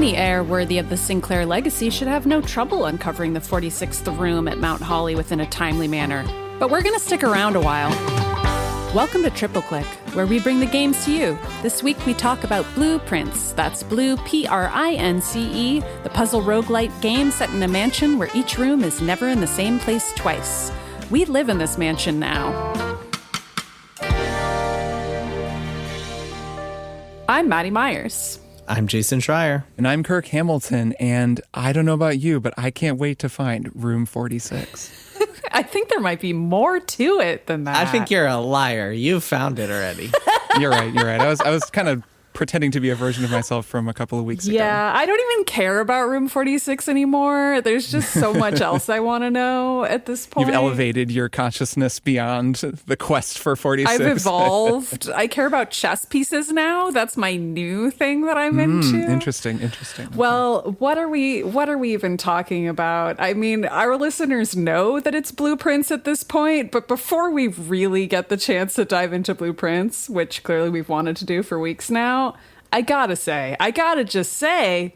Any heir worthy of the Sinclair legacy should have no trouble uncovering the 46th room at Mount Holly within a timely manner. But we're going to stick around a while. Welcome to Triple Click, where we bring the games to you. This week we talk about Blueprints. That's Blue, P-R-I-N-C-E, the puzzle roguelite game set in a mansion where each room is never in the same place twice. We live in this mansion now. I'm Maddy Myers. I'm Jason Schreier. And I'm Kirk Hamilton, and I don't know about you, but I can't wait to find room 46. I think there might be more to it than that. I think you're a liar. You found it already. You're right. I was kind of pretending to be a version of myself from a couple of weeks ago. Yeah, I don't even care about room 46 anymore. There's just so much else I want to know at this point. You've elevated your consciousness beyond the quest for 46. I've evolved. I care about chess pieces now. That's my new thing that I'm into. Interesting. Well, what are we even talking about? I mean, our listeners know that it's Blueprints at this point, but before we really get the chance to dive into Blueprints, which clearly we've wanted to do for weeks now, I gotta just say,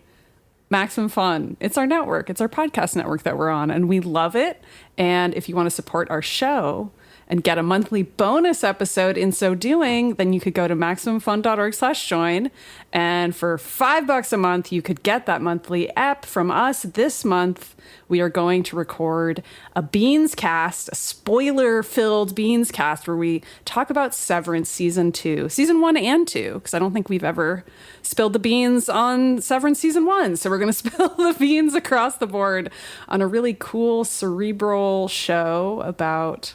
Maximum Fun. It's our network. It's our podcast network that we're on, and we love it. And if you want to support our show and get a monthly bonus episode in so doing, then you could go to MaximumFun.org/join. And for $5 a month, you could get that monthly ep from us. This month, we are going to record a Beans cast, a spoiler-filled Beans cast, where we talk about Severance Season 1 and 2, because I don't think we've ever spilled the beans on Severance Season 1. So we're going to spill the beans across the board on a really cool, cerebral show about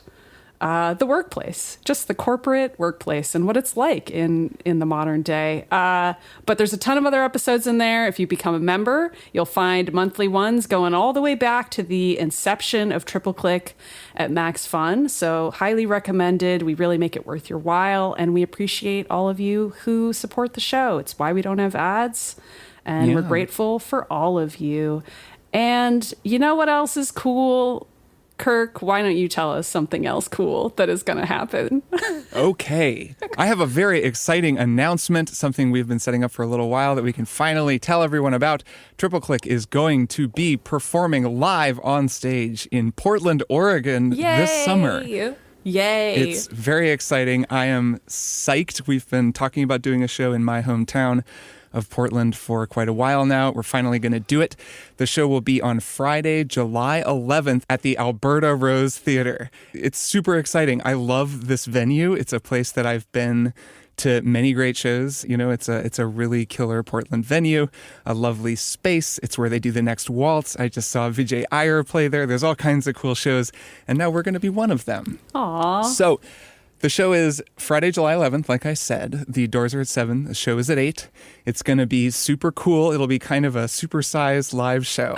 the workplace, just the corporate workplace and what it's like in the modern day. But there's a ton of other episodes in there. If you become a member, you'll find monthly ones going all the way back to the inception of Triple Click at Max Fun. So highly recommended. We really make it worth your while. And we appreciate all of you who support the show. It's why we don't have ads. And we're grateful for all of you. And you know what else is cool? Kirk, why don't you tell us something else cool that is going to happen? Okay. I have a very exciting announcement, something we've been setting up for a little while that we can finally tell everyone about. Triple Click is going to be performing live on stage in Portland, Oregon this summer. Yay. It's very exciting. I am psyched. We've been talking about doing a show in my hometown of Portland for quite a while now. We're finally going to do it. The show will be on Friday, July 11th at the Alberta Rose Theater. It's super exciting. I love this venue. It's a place that I've been to many great shows. You know, it's a really killer Portland venue, a lovely space. It's where they do the next waltz. I just saw Vijay Iyer play there. There's all kinds of cool shows, and now we're going to be one of them. Aww. So the show is Friday, July 11th, like I said. The doors are at 7. The show is at 8. It's going to be super cool. It'll be kind of a supersized live show.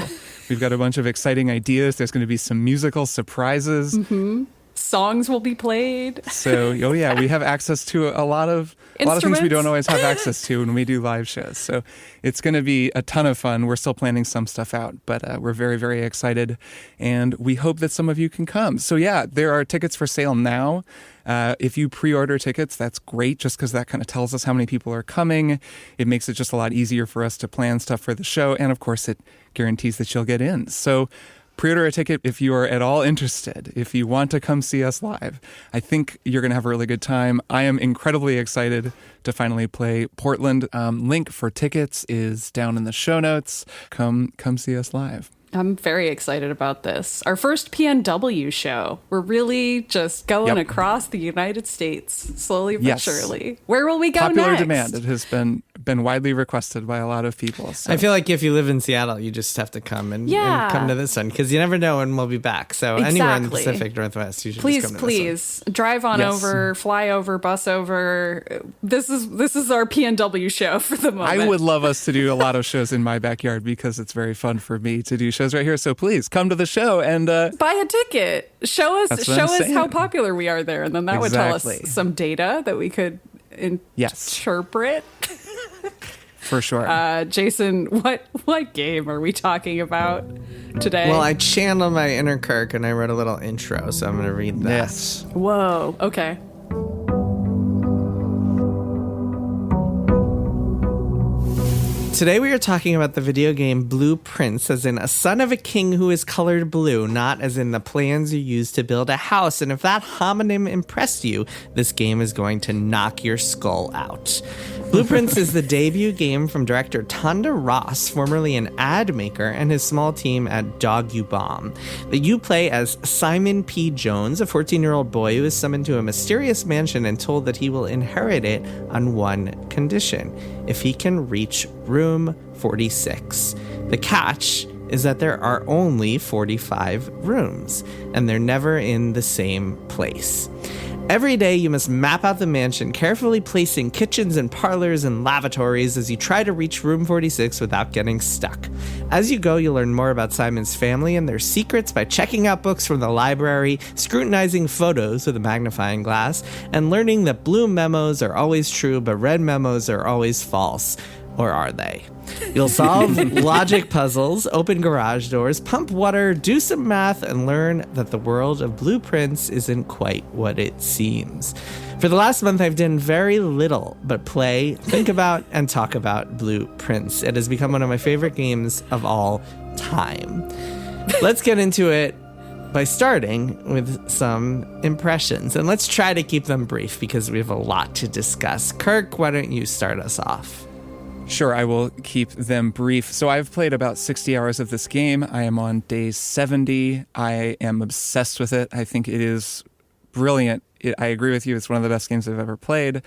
We've got a bunch of exciting ideas. There's going to be some musical surprises. Mm-hmm. Songs will be played. So, we have access to a lot of things we don't always have access to when we do live shows. So it's going to be a ton of fun. We're still planning some stuff out, but we're very, very excited. And we hope that some of you can come. So there are tickets for sale now. If you pre-order tickets, that's great, just because that kind of tells us how many people are coming. It makes it just a lot easier for us to plan stuff for the show. And of course, it guarantees that you'll get in. So pre-order a ticket if you are at all interested, if you want to come see us live. I think you're going to have a really good time. I am incredibly excited to finally play Portland. Link for tickets is down in the show notes. Come see us live. I'm very excited about this. Our first PNW show. We're really just going across the United States, slowly but surely. Where will we go next? Popular demand. It has been widely requested by a lot of people. So. I feel like if you live in Seattle, you just have to come and come to this one, because you never know when we'll be back. So anywhere in the Pacific Northwest, you should just come to this one. Drive on over, fly over, bus over. This is our PNW show for the moment. I would love us to do a lot of shows in my backyard, because it's very fun for me to do shows right here. So please come to the show and buy a ticket. Show us how popular we are there, and then that would tell us some data that we could interpret. For sure. Jason, what game are we talking about today? Well, I channeled my inner Kirk and I wrote a little intro, so I'm going to read that. Yes. Whoa. Okay. Today we are talking about the video game Blue Prince, as in a son of a king who is colored blue, not as in the plans you use to build a house. And if that homonym impressed you, this game is going to knock your skull out. Blue Prince is the debut game from director Tonda Ross, formerly an ad maker, and his small team at Dog U Bomb. That you play as Simon P. Jones, a 14-year-old boy who is summoned to a mysterious mansion and told that he will inherit it on one condition: if he can reach room 46. The catch is that there are only 45 rooms, and they're never in the same place. Every day you must map out the mansion, carefully placing kitchens and parlors and lavatories as you try to reach room 46 without getting stuck. As you go, you'll learn more about Simon's family and their secrets by checking out books from the library, scrutinizing photos with a magnifying glass, and learning that blue memos are always true, but red memos are always false. Or are they? You'll solve logic puzzles, open garage doors, pump water, do some math, and learn that the world of Blue Prince isn't quite what it seems. For the last month, I've done very little but play, think about, and talk about Blue Prince. It has become one of my favorite games of all time. Let's get into it by starting with some impressions. And let's try to keep them brief because we have a lot to discuss. Kirk, why don't you start us off? Sure, I will keep them brief. So I've played about 60 hours of this game. I am on day 70. I am obsessed with it. I think it is brilliant. I agree with you. It's one of the best games I've ever played.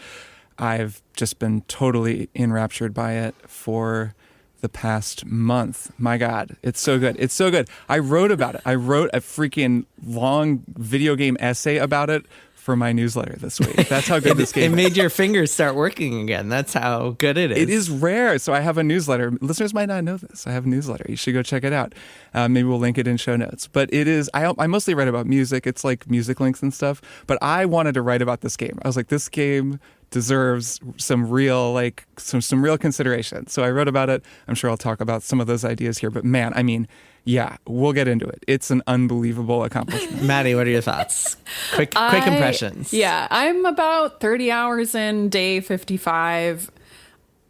I've just been totally enraptured by it for the past month. My God, it's so good. It's so good. I wrote about it. I wrote a freaking long video game essay about it for my newsletter this week. That's how good this game is. It made your fingers start working again. That's how good it is. It is rare. So I have a newsletter. Listeners might not know this. I have a newsletter. You should go check it out. Maybe we'll link it in show notes. But it is, I mostly write about music. It's like music links and stuff. But I wanted to write about this game. I was like, this game deserves some real, like, some real consideration. So I wrote about it. I'm sure I'll talk about some of those ideas here. But man, I mean, yeah, we'll get into it. It's an unbelievable accomplishment. Maddie, what are your thoughts? Quick impressions. Yeah, I'm about 30 hours in, day 55.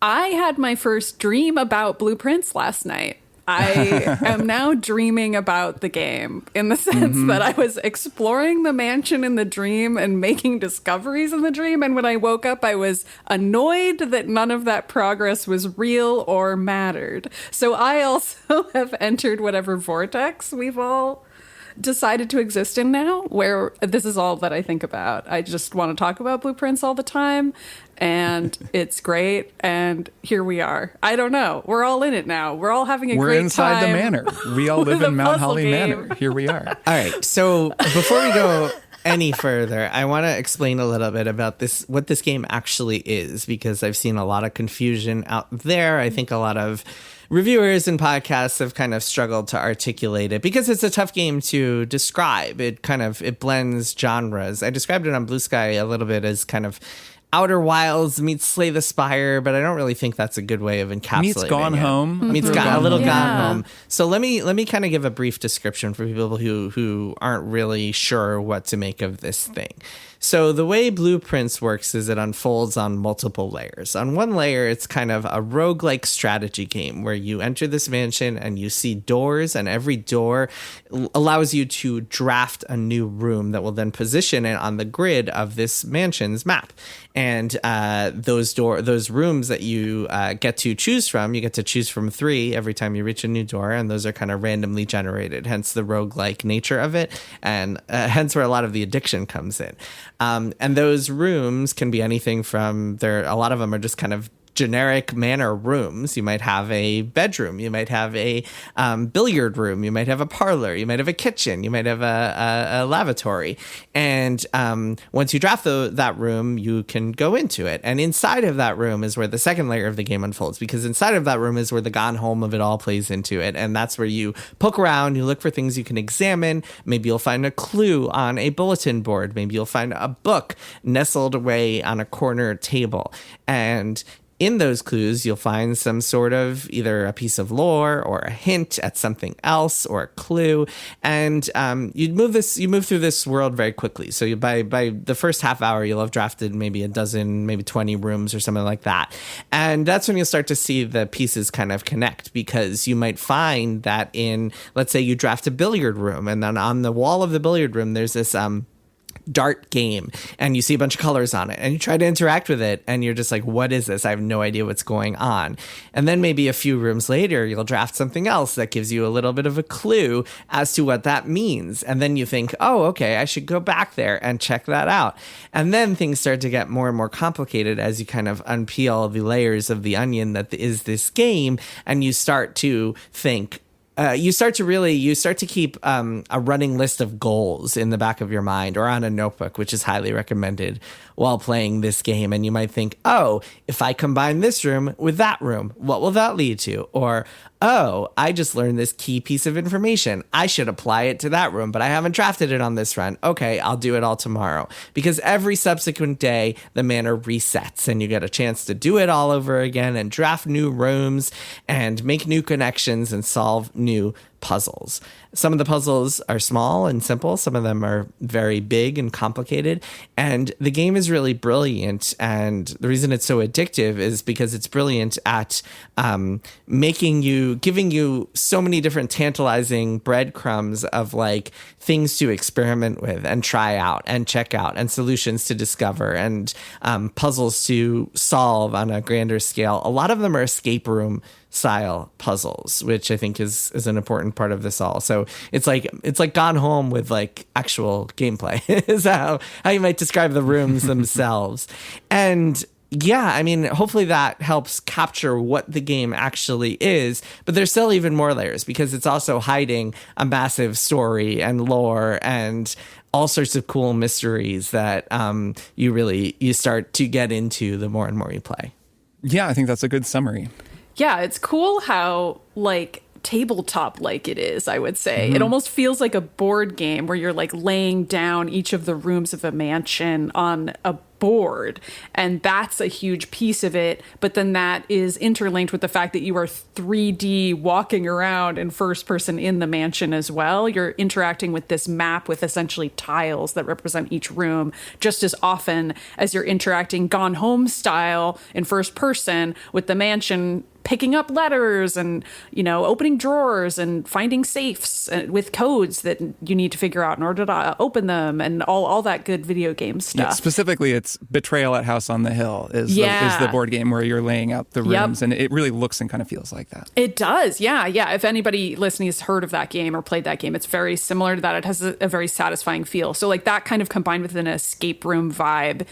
I had my first dream about Blue Prince last night. I am now dreaming about the game in the sense that I was exploring the mansion in the dream and making discoveries in the dream. And when I woke up, I was annoyed that none of that progress was real or mattered. So I also have entered whatever vortex we've all decided to exist in now, where this is all that I think about. I just want to talk about Blue Prince all the time, and it's great, and here we are. I don't know. We're all in it now. We're all having a great time. We're inside the manor. We all live in Mount Holly Manor. Here we are. All right, so before we go any further, I want to explain a little bit about what this game actually is, because I've seen a lot of confusion out there. I think a lot of reviewers and podcasts have kind of struggled to articulate it because it's a tough game to describe. It blends genres. I described it on Blue Sky a little bit as kind of Outer Wilds meets Slay the Spire, but I don't really think that's a good way of encapsulating meets Gone it. Home. Meets Gone Home. So let me kind of give a brief description for people who aren't really sure what to make of this thing. So the way Blue Prince works is it unfolds on multiple layers. On one layer, it's kind of a roguelike strategy game where you enter this mansion and you see doors, and every door allows you to draft a new room that will then position it on the grid of this mansion's map. And those rooms that you get to choose from, you get to choose from 3 every time you reach a new door, and those are kind of randomly generated, hence the roguelike nature of it, and hence where a lot of the addiction comes in. And those rooms can be anything from a lot of them are just kind of generic manor rooms. You might have a bedroom, you might have a billiard room, you might have a parlor, you might have a kitchen, you might have a lavatory. And once you draft that room, you can go into it. And inside of that room is where the second layer of the game unfolds, because inside of that room is where the Gone Home of it all plays into it. And that's where you poke around, you look for things you can examine. Maybe you'll find a clue on a bulletin board. Maybe you'll find a book nestled away on a corner table. And in those clues, you'll find some sort of either a piece of lore or a hint at something else or a clue. And you move through this world very quickly. So by the first half hour, you'll have drafted maybe a dozen, maybe 20 rooms or something like that. And that's when you'll start to see the pieces kind of connect, because you might find that let's say you draft a billiard room, and then on the wall of the billiard room, there's this dart game, and you see a bunch of colors on it, and you try to interact with it, and you're just like, what is this? I have no idea what's going on. And then maybe a few rooms later, you'll draft something else that gives you a little bit of a clue as to what that means. And then you think, oh, okay, I should go back there and check that out. And then things start to get more and more complicated as you kind of unpeel the layers of the onion that is this game, and you start to think, you start to keep a running list of goals in the back of your mind or on a notebook, which is highly recommended while playing this game. And you might think, oh, if I combine this room with that room, what will that lead to? Or, oh, I just learned this key piece of information. I should apply it to that room, but I haven't drafted it on this run. Okay, I'll do it all tomorrow. Because every subsequent day, the mana resets, and you get a chance to do it all over again and draft new rooms and make new connections and solve new puzzles. Some of the puzzles are small and simple. Some of them are very big and complicated. And the game is really brilliant. And the reason it's so addictive is because it's brilliant at giving you so many different tantalizing breadcrumbs of like things to experiment with and try out and check out and solutions to discover and puzzles to solve on a grander scale. A lot of them are escape room style puzzles, which I think is an important part of this all. So it's like Gone Home with like actual gameplay is how you might describe the rooms themselves. And yeah, I mean, hopefully that helps capture what the game actually is, but there's still even more layers because it's also hiding a massive story and lore and all sorts of cool mysteries that you start to get into the more and more you play. Yeah, I think that's a good summary. Yeah, it's cool how, like, tabletop-like it is, I would say. Mm-hmm. It almost feels like a board game where you're, like, laying down each of the rooms of a mansion on a board, and that's a huge piece of it. But then that is interlinked with the fact that you are 3D walking around in first person in the mansion as well. You're interacting with this map with essentially tiles that represent each room just as often as you're interacting Gone Home style in first person with the mansion, picking up letters and, you know, opening drawers and finding safes with codes that you need to figure out in order to open them and all that good video game stuff. Yeah, specifically, it's Betrayal at House on the Hill is the board game where you're laying out the rooms, and it really looks and kind of feels like that. It does, yeah. If anybody listening has heard of that game or played that game, it's very similar to that. It has a very satisfying feel. So like that kind of combined with an escape room vibe,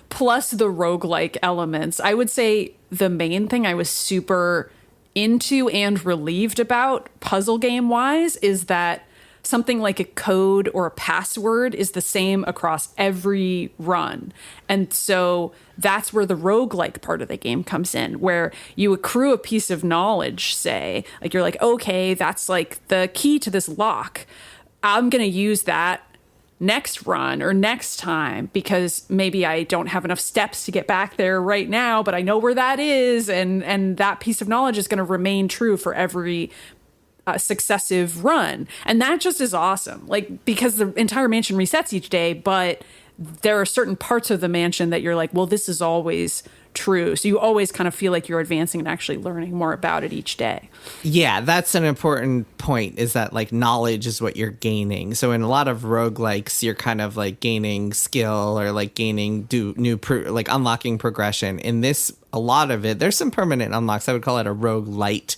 plus the roguelike elements, I would say the main thing I was super into and relieved about puzzle game wise is that something like a code or a password is the same across every run. And so that's where the roguelike part of the game comes in, where you accrue a piece of knowledge, say, like you're like, okay, that's like the key to this lock. I'm going to use that next run or next time because maybe I don't have enough steps to get back there right now, but I know where that is. And that piece of knowledge is going to remain true for every successive run. And that just is awesome. Like, because the entire mansion resets each day, but there are certain parts of the mansion that you're like, well, this is always true. So you always kind of feel like you're advancing and actually learning more about it each day. Yeah, that's an important point, is that like knowledge is what you're gaining. So in a lot of roguelikes, you're kind of like gaining skill or like gaining like unlocking progression. In this, a lot of it, there's some permanent unlocks. I would call it a roguelite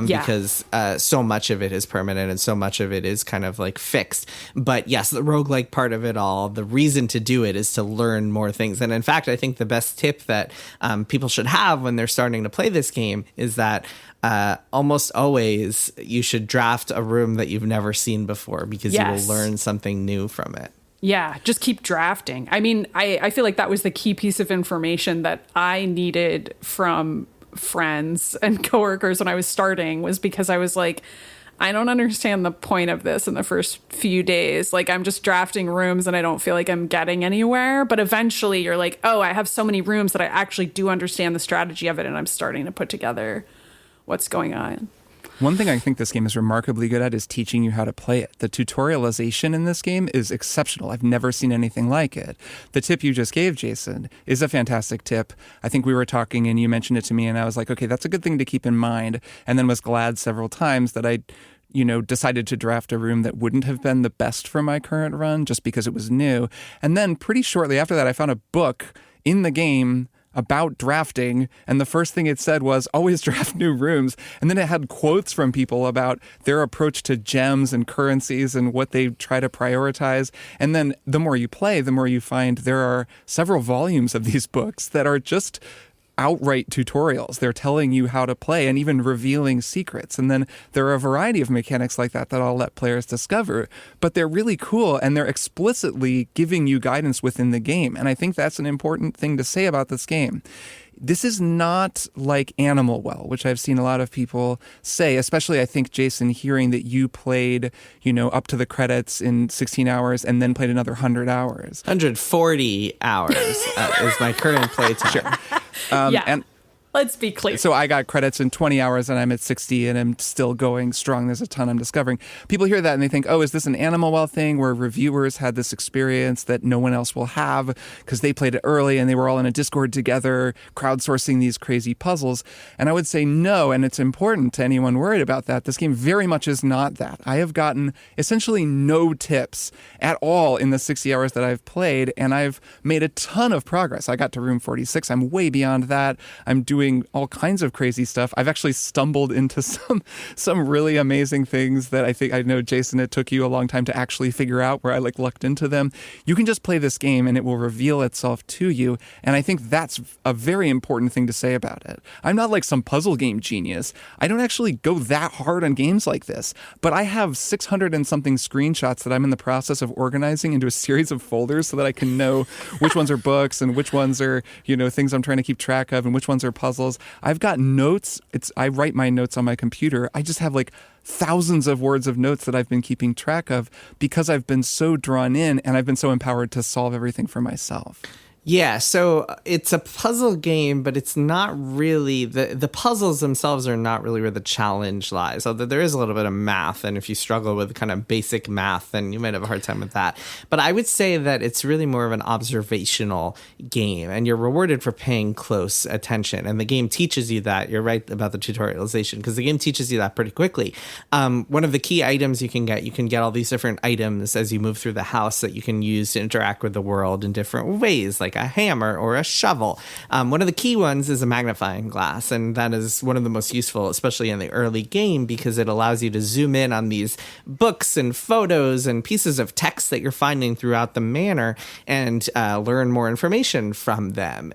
because so much of it is permanent and so much of it is kind of like fixed. But yes, the roguelike part of it all, the reason to do it is to learn more things. And in fact, I think the best tip that people should have when they're starting to play this game is that almost always you should draft a room that you've never seen before because you will learn something new from it. Yeah, just keep drafting. I mean, I feel like that was the key piece of information that I needed from friends and coworkers when I was starting, was because I was like, I don't understand the point of this in the first few days. Like, I'm just drafting rooms and I don't feel like I'm getting anywhere. But eventually you're like, oh, I have so many rooms that I actually do understand the strategy of it, and I'm starting to put together what's going on. One thing I think this game is remarkably good at is teaching you how to play it. The tutorialization in this game is exceptional. I've never seen anything like it. The tip you just gave, Jason, is a fantastic tip. I think we were talking and you mentioned it to me and I was like, okay, that's a good thing to keep in mind. And then was glad several times that I decided to draft a room that wouldn't have been the best for my current run just because it was new. And then pretty shortly after that, I found a book in the game about drafting, and the first thing it said was always draft new rooms. And then it had quotes from people about their approach to gems and currencies and what they try to prioritize. And then the more you play, the more you find there are several volumes of these books that are just outright tutorials. They're telling you how to play and even revealing secrets. And then there are a variety of mechanics like that I'll let players discover, but they're really cool and they're explicitly giving you guidance within the game. And I think that's an important thing to say about this game. This is not like Animal Well, which I've seen a lot of people say, especially I think, Jason, hearing that you played, up to the credits in 16 hours and then played another 100 hours. 140 hours is my current playtime. Sure. Yeah. And let's be clear. So I got credits in 20 hours and I'm at 60 and I'm still going strong. There's a ton I'm discovering. People hear that and they think, oh, is this an Animal Well thing where reviewers had this experience that no one else will have because they played it early and they were all in a Discord together, crowdsourcing these crazy puzzles? And I would say no, and it's important to anyone worried about that. This game very much is not that. I have gotten essentially no tips at all in the 60 hours that I've played, and I've made a ton of progress. I got to room 46. I'm way beyond that. I'm doing all kinds of crazy stuff. I've actually stumbled into some really amazing things that I know, Jason, it took you a long time to actually figure out, where I lucked into them. You can just play this game and it will reveal itself to you. And I think that's a very important thing to say about it. I'm not like some puzzle game genius. I don't actually go that hard on games like this, but I have 600 and something screenshots that I'm in the process of organizing into a series of folders so that I can know which ones are books and which ones are, things I'm trying to keep track of and which ones are puzzles. I've got notes. I write my notes on my computer. I just have thousands of words of notes that I've been keeping track of because I've been so drawn in and I've been so empowered to solve everything for myself. Yeah, so it's a puzzle game, but it's not really, the puzzles themselves are not really where the challenge lies, although there is a little bit of math, and if you struggle with kind of basic math, then you might have a hard time with that. But I would say that it's really more of an observational game, and you're rewarded for paying close attention, and the game teaches you that. You're right about the tutorialization, because the game teaches you that pretty quickly. One of the key items you can get all these different items as you move through the house that you can use to interact with the world in different ways, like a hammer or a shovel. One of the key ones is a magnifying glass, and that is one of the most useful, especially in the early game, because it allows you to zoom in on these books and photos and pieces of text that you're finding throughout the manor and learn more information from them.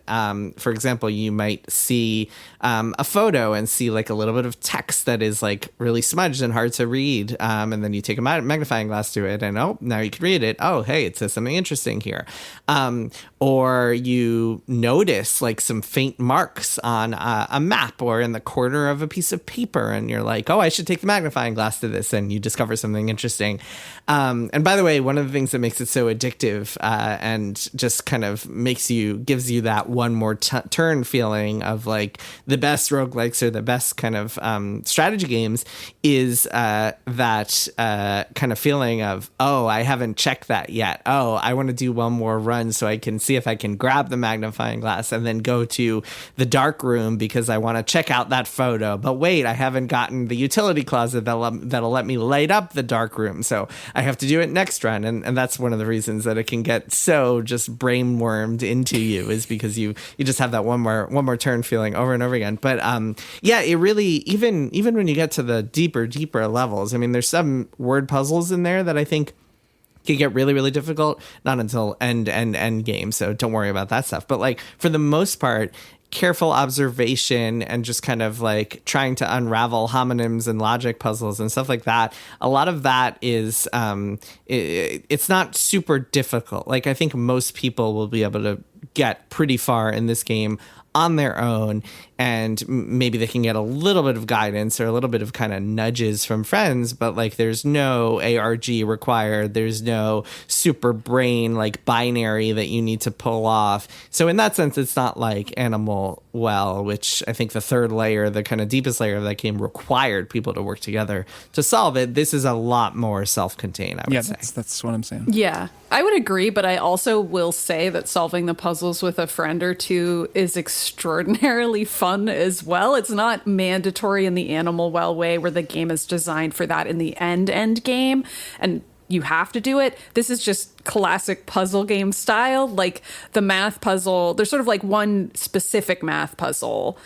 For example, you might see a photo and see a little bit of text that is really smudged and hard to read, and then you take a magnifying glass to it and now you can read it. Oh, hey, it says something interesting here. Or you notice some faint marks on a map or in the corner of a piece of paper, and you're like, oh, I should take the magnifying glass to this, and you discover something interesting. And by the way, one of the things that makes it so addictive and just kind of gives you that one more turn feeling of the best roguelikes or the best kind of strategy games is that kind of feeling of, oh, I haven't checked that yet. Oh, I want to do one more run so I can see if I can grab the magnifying glass and then go to the dark room because I want to check out that photo. But wait, I haven't gotten the utility closet that'll let me light up the dark room. So I have to do it next run. And that's one of the reasons that it can get so just brainwormed into you, is because you just have that one more turn feeling over and over again. But yeah, it really, even when you get to the deeper levels, I mean, there's some word puzzles in there that I think can get really, really difficult, not until end game. So don't worry about that stuff. But for the most part, careful observation and just kind of trying to unravel homonyms and logic puzzles and stuff like that. A lot of that is, it's not super difficult. I think most people will be able to get pretty far in this game on their own, and maybe they can get a little bit of guidance or a little bit of kind of nudges from friends, but like there's no ARG required, there's no super brain like binary that you need to pull off. So in that sense, it's not like Animal Well, which I think the third layer, the kind of deepest layer of that game, required people to work together to solve it. This is a lot more self-contained, I would say. That's what I'm saying. Yeah, I would agree, but I also will say that solving the puzzles with a friend or two is extraordinarily fun as well. It's not mandatory in the Animal Well way where the game is designed for that in the end game, and you have to do it. This is just classic puzzle game style. Like the math puzzle, there's sort of like one specific math puzzle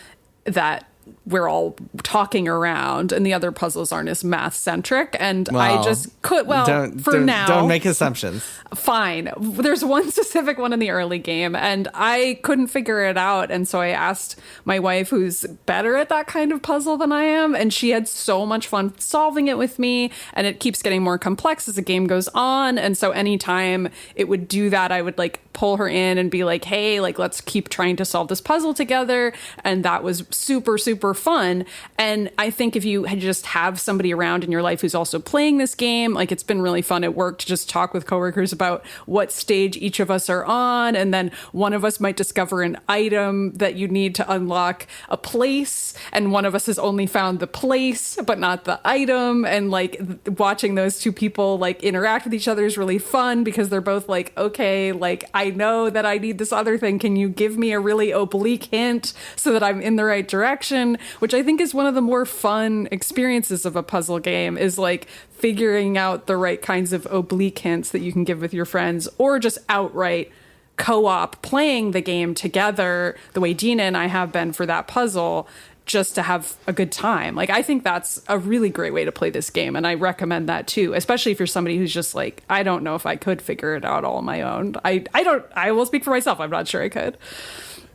that we're all talking around, and the other puzzles aren't as math centric. And I just could, now. Don't make assumptions. Fine. There's one specific one in the early game, and I couldn't figure it out. And so I asked my wife, who's better at that kind of puzzle than I am, and she had so much fun solving it with me. And it keeps getting more complex as the game goes on. And so anytime it would do that, I would like pull her in and be like, hey, like, let's keep trying to solve this puzzle together. And that was super, super fun. And I think if you just have somebody around in your life who's also playing this game, like it's been really fun at work to just talk with coworkers about what stage each of us are on. And then one of us might discover an item that you need to unlock a place. And one of us has only found the place, but not the item. And like watching those two people like interact with each other is really fun because they're both like, okay, like I know that I need this other thing. Can you give me a really oblique hint so that I'm in the right direction? Which I think is one of the more fun experiences of a puzzle game, is like figuring out the right kinds of oblique hints that you can give with your friends, or just outright co-op playing the game together the way Dina and I have been for that puzzle, just to have a good time. Like, I think that's a really great way to play this game, and I recommend that too, especially if you're somebody who's just like, I don't know if I could figure it out all on my own. I will speak for myself. I'm not sure I could.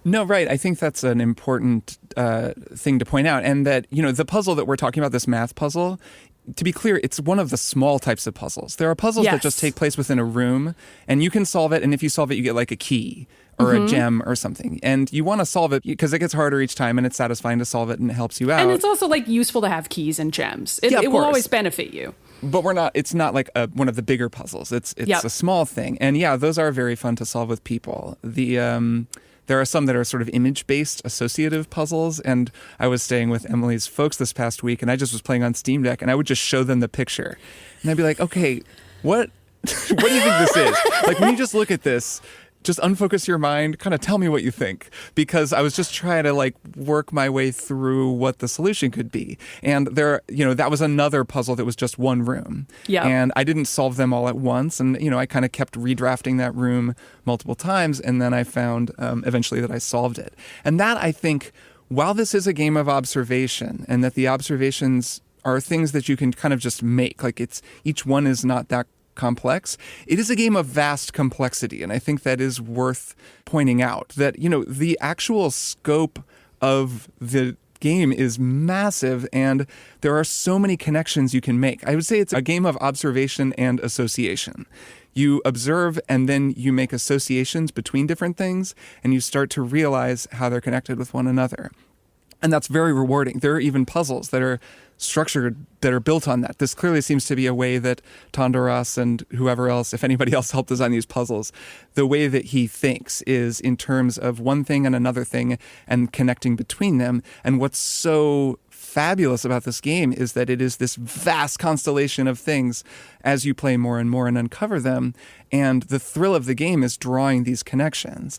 No, right. I think that's an important thing to point out. And that, you know, the puzzle that we're talking about, this math puzzle, to be clear, it's one of the small types of puzzles. There are puzzles that just take place within a room, and you can solve it. And if you solve it, you get like a key or a gem or something. And you want to solve it because it gets harder each time, and it's satisfying to solve it, and it helps you out. And it's also like useful to have keys and gems. It will always benefit you. But it's not like one of the bigger puzzles. It's a small thing. And yeah, those are very fun to solve with people. There are some that are sort of image-based associative puzzles, and I was staying with Emily's folks this past week, and I just was playing on Steam Deck, and I would just show them the picture. And I'd be like, okay, what do you think this is? Like, when you just look at this, just unfocus your mind, kind of tell me what you think. Because I was just trying to like work my way through what the solution could be. And that was another puzzle that was just one room. Yeah. And I didn't solve them all at once. And, I kind of kept redrafting that room multiple times. And then I found eventually that I solved it. And that, I think, while this is a game of observation, and that the observations are things that you can kind of just make, like each one is not that complex. It is a game of vast complexity, and I think that is worth pointing out, that the actual scope of the game is massive, and there are so many connections you can make. I would say it's a game of observation and association. You observe, and then you make associations between different things, and you start to realize how they're connected with one another. And that's very rewarding. There are even puzzles that are structured, that are built on that. This clearly seems to be a way that Tondoras and whoever else, if anybody else helped design these puzzles, the way that he thinks is in terms of one thing and another thing and connecting between them. And what's so fabulous about this game is that it is this vast constellation of things as you play more and more and uncover them. And the thrill of the game is drawing these connections.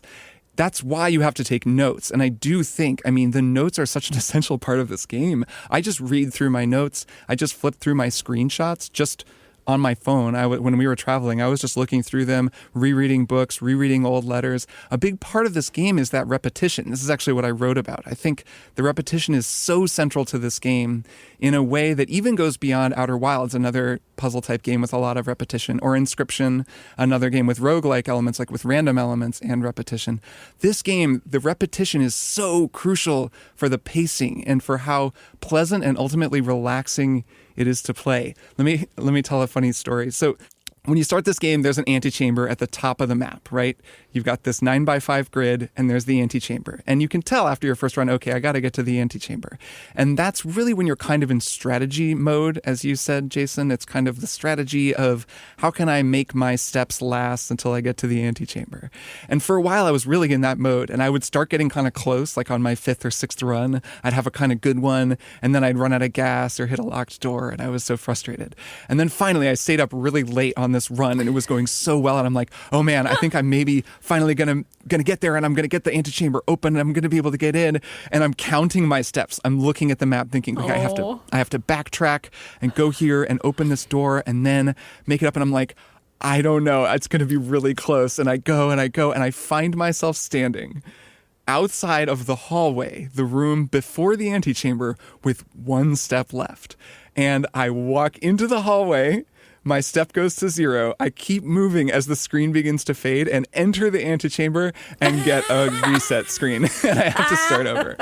That's why you have to take notes. And I do think, the notes are such an essential part of this game. I just read through my notes. I just flip through my screenshots just on my phone. When we were traveling, I was just looking through them, rereading books, rereading old letters. A big part of this game is that repetition. This is actually what I wrote about. I think the repetition is so central to this game in a way that even goes beyond Outer Wilds, another puzzle type game with a lot of repetition, or Inscription, another game with roguelike elements, like with random elements and repetition. This game, the repetition is so crucial for the pacing and for how pleasant and ultimately relaxing it is to play. Let me tell a funny story. So when you start this game, there's an antechamber at the top of the map, right? You've got this 9x5 grid, and there's the antechamber. And you can tell after your first run, okay, I got to get to the antechamber. And that's really when you're kind of in strategy mode, as you said, Jason. It's kind of the strategy of how can I make my steps last until I get to the antechamber. And for a while, I was really in that mode, and I would start getting kind of close, like on my 5th or 6th run. I'd have a kind of good one, and then I'd run out of gas or hit a locked door, and I was so frustrated. And then finally, I stayed up really late on this run, and it was going so well, and I'm like, oh man, I think I'm maybe finally gonna get there, and I'm gonna get the antechamber open, and I'm gonna be able to get in. And I'm counting my steps. I'm looking at the map thinking, okay, I have to backtrack and go here and open this door and then make it up. And I'm like, I don't know, it's gonna be really close. And I go and I find myself standing outside of the hallway, the room before the antechamber, with one step left. And I walk into the hallway. My step goes to 0. I keep moving as the screen begins to fade and enter the antechamber and get a reset screen. And I have to start over.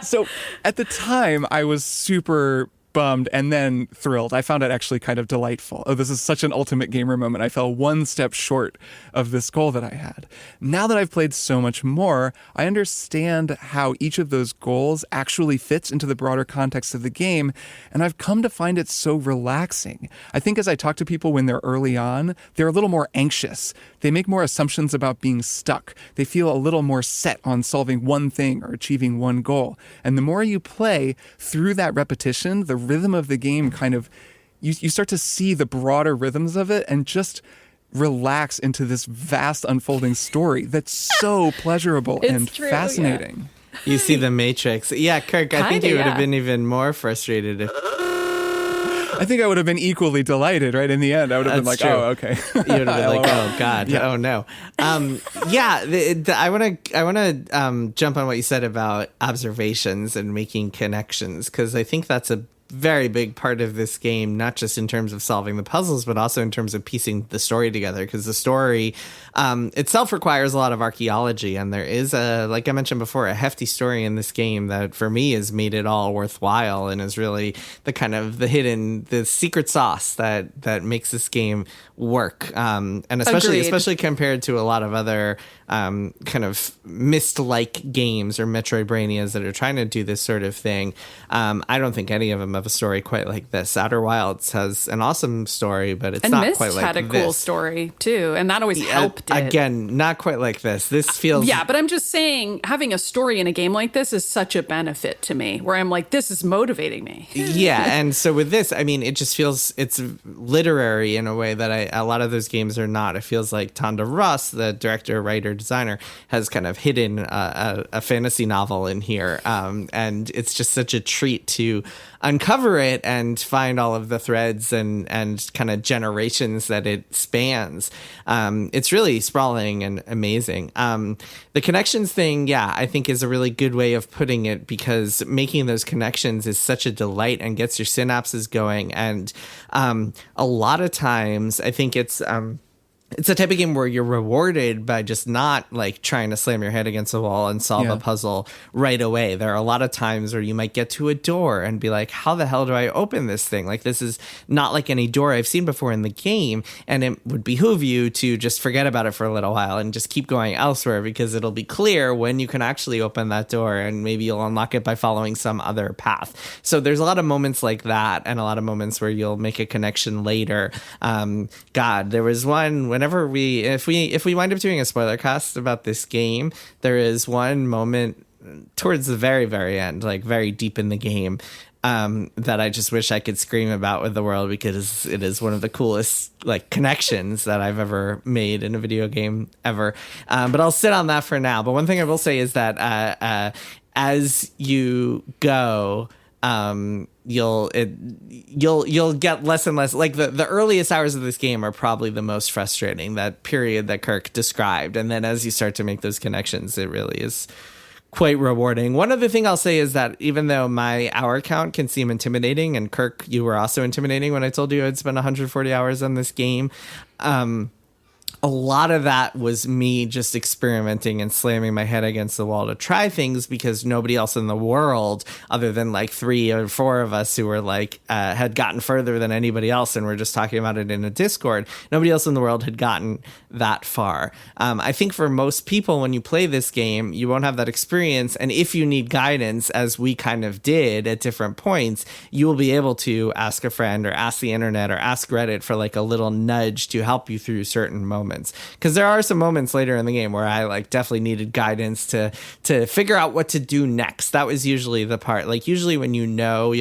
So at the time, I was super bummed and then thrilled. I found it actually kind of delightful. Oh, this is such an ultimate gamer moment. I fell one step short of this goal that I had. Now that I've played so much more, I understand how each of those goals actually fits into the broader context of the game, and I've come to find it so relaxing. I think as I talk to people when they're early on, they're a little more anxious. They make more assumptions about being stuck. They feel a little more set on solving one thing or achieving one goal. And the more you play through that repetition, the rhythm of the game kind of, you start to see the broader rhythms of it and just relax into this vast unfolding story that's so pleasurable and fascinating. Yeah. You see the Matrix. Yeah, Kirk, I think you would have been even more frustrated if... I think I would have been equally delighted, right? In the end, I would have been like, true. oh, okay. You would have been like, oh, God. Yeah. Oh, no. I want to jump on what you said about observations and making connections, because I think that's a very big part of this game, not just in terms of solving the puzzles, but also in terms of piecing the story together, because the story itself requires a lot of archaeology, and there is like I mentioned before, a hefty story in this game that for me has made it all worthwhile and is really the kind of the secret sauce that makes this game work, and especially compared to a lot of other kind of Myst-like games or Metroidvanias that are trying to do this sort of thing. I don't think any of them have a story quite like this. Outer Wilds has an awesome story, but it's not quite like this. And Myst had a cool story too, and that always helped it. Again, not quite like this. This feels... Yeah, but I'm just saying, having a story in a game like this is such a benefit to me, where I'm like, this is motivating me. Yeah, and so with this, I mean, it just feels, it's literary in a way that a lot of those games are not. It feels like Tonda Russ, the director, writer, designer, has kind of hidden a fantasy novel in here, and it's just such a treat to uncover it and find all of the threads and kind of generations that it spans. It's really sprawling and amazing. The connections thing, I think is a really good way of putting it, because making those connections is such a delight and gets your synapses going. And a lot of times I think it's a type of game where you're rewarded by just not like trying to slam your head against the wall and solve a puzzle right away. There are a lot of times where you might get to a door and be like, how the hell do I open this thing? Like, this is not like any door I've seen before in the game. And it would behoove you to just forget about it for a little while and just keep going elsewhere, because it'll be clear when you can actually open that door, and maybe you'll unlock it by following some other path. So there's a lot of moments like that, and a lot of moments where you'll make a connection later. God, there was one whenever if we wind up doing a spoiler cast about this game, there is one moment towards the very, very end, like very deep in the game, that I just wish I could scream about with the world, because it is one of the coolest like connections that I've ever made in a video game ever. But I'll sit on that for now. But one thing I will say is that as you go, you'll get less and less, like the earliest hours of this game are probably the most frustrating, that period that Kirk described. And then as you start to make those connections, it really is quite rewarding. One other thing I'll say is that even though my hour count can seem intimidating, and Kirk, you were also intimidating when I told you I'd spent 140 hours on this game, a lot of that was me just experimenting and slamming my head against the wall to try things, because nobody else in the world, other than like 3 or 4 of us who were like, had gotten further than anybody else, and we're just talking about it in a Discord, nobody else in the world had gotten that far. I think for most people, when you play this game, you won't have that experience. And if you need guidance, as we kind of did at different points, you will be able to ask a friend or ask the internet or ask Reddit for like a little nudge to help you through certain moments. Because there are some moments later in the game where I like definitely needed guidance to figure out what to do next. That was usually the part. Like usually when you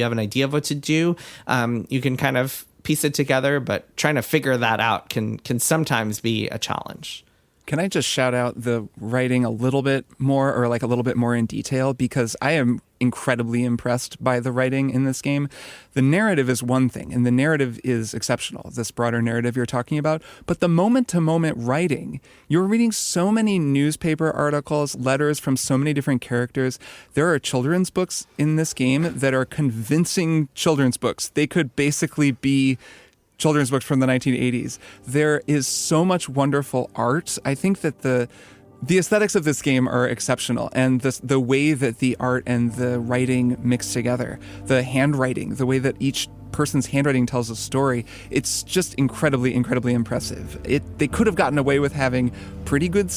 have an idea of what to do, you can kind of piece it together, but trying to figure that out can sometimes be a challenge. Can I just shout out the writing a little bit more, or like a little bit more in detail? Because I am incredibly impressed by the writing in this game. The narrative is one thing, and the narrative is exceptional, this broader narrative you're talking about. But the moment-to-moment writing, you're reading so many newspaper articles, letters from so many different characters. There are children's books in this game that are convincing children's books. They could basically be children's books from the 1980s. There is so much wonderful art. I think that the aesthetics of this game are exceptional, and the way that the art and the writing mix together, the handwriting, the way that each person's handwriting tells a story, it's just incredibly, incredibly impressive. They could have gotten away with having pretty good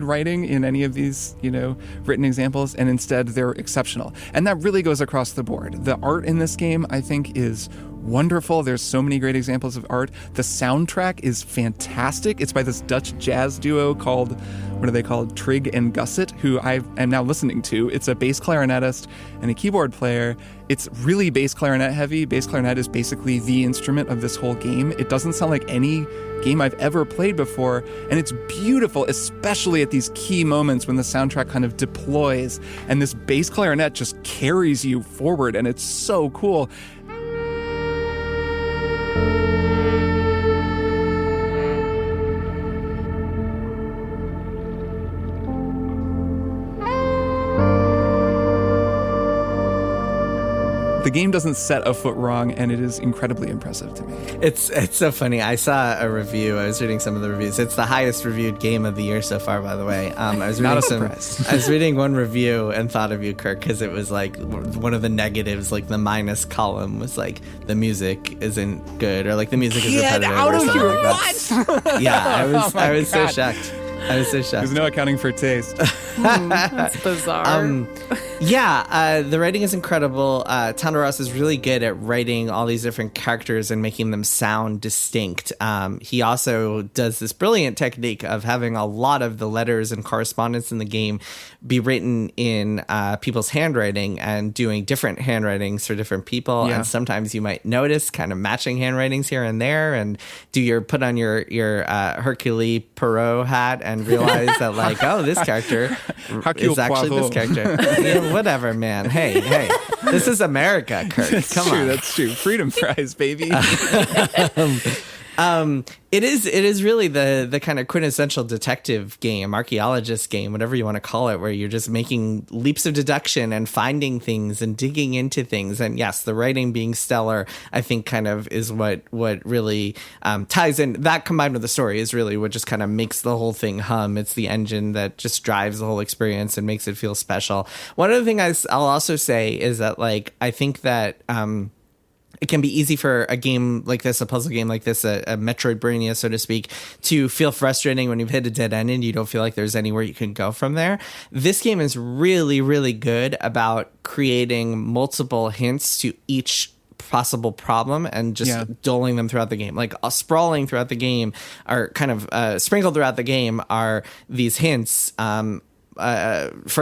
writing in any of these, written examples, and instead they're exceptional. And that really goes across the board. The art in this game, I think, is wonderful. There's so many great examples of art. The soundtrack is fantastic. It's by this Dutch jazz duo called, what are they called? Trig and Gusset, who I am now listening to. It's a bass clarinetist and a keyboard player. It's really bass clarinet heavy. Bass clarinet is basically the instrument of this whole game. It doesn't sound like any game I've ever played before, and it's beautiful, especially at these key moments when the soundtrack kind of deploys and this bass clarinet just carries you forward, and it's so cool. The game doesn't set a foot wrong, and it is incredibly impressive to me. It's so funny. I saw a review. I was reading some of the reviews. It's the highest reviewed game of the year so far, by the way. I was reading one review and thought of you, Kirk, because it was like one of the negatives, like the minus column was like the music isn't good, or like the music is repetitive, or something like that. What? Yeah, I was so shocked. There's no accounting for taste. That's bizarre. The writing is incredible. Tandaros is really good at writing all these different characters and making them sound distinct. He also does this brilliant technique of having a lot of the letters and correspondence in the game be written in people's handwriting, and doing different handwritings for different people. Yeah. And sometimes you might notice kind of matching handwritings here and there, and put on your Hercule Poirot hat and realize that like, oh, this character is actually this character. Yeah, whatever, man. Hey, this is America, Kirk. That's true. Freedom fries, baby. It is really the kind of quintessential detective game, archaeologist game, whatever you want to call it, where you're just making leaps of deduction and finding things and digging into things. And yes, the writing being stellar, I think kind of is what really ties in. That combined with the story is really what just kind of makes the whole thing hum. It's the engine that just drives the whole experience and makes it feel special. One other thing I'll also say is that like, I think that it can be easy for a game like this, a puzzle game like this, a Metroidvania, so to speak, to feel frustrating when you've hit a dead end and you don't feel like there's anywhere you can go from there. This game is really, really good about creating multiple hints to each possible problem and just doling them throughout the game. Like sprawling throughout the game, are kind of sprinkled throughout the game, are these hints for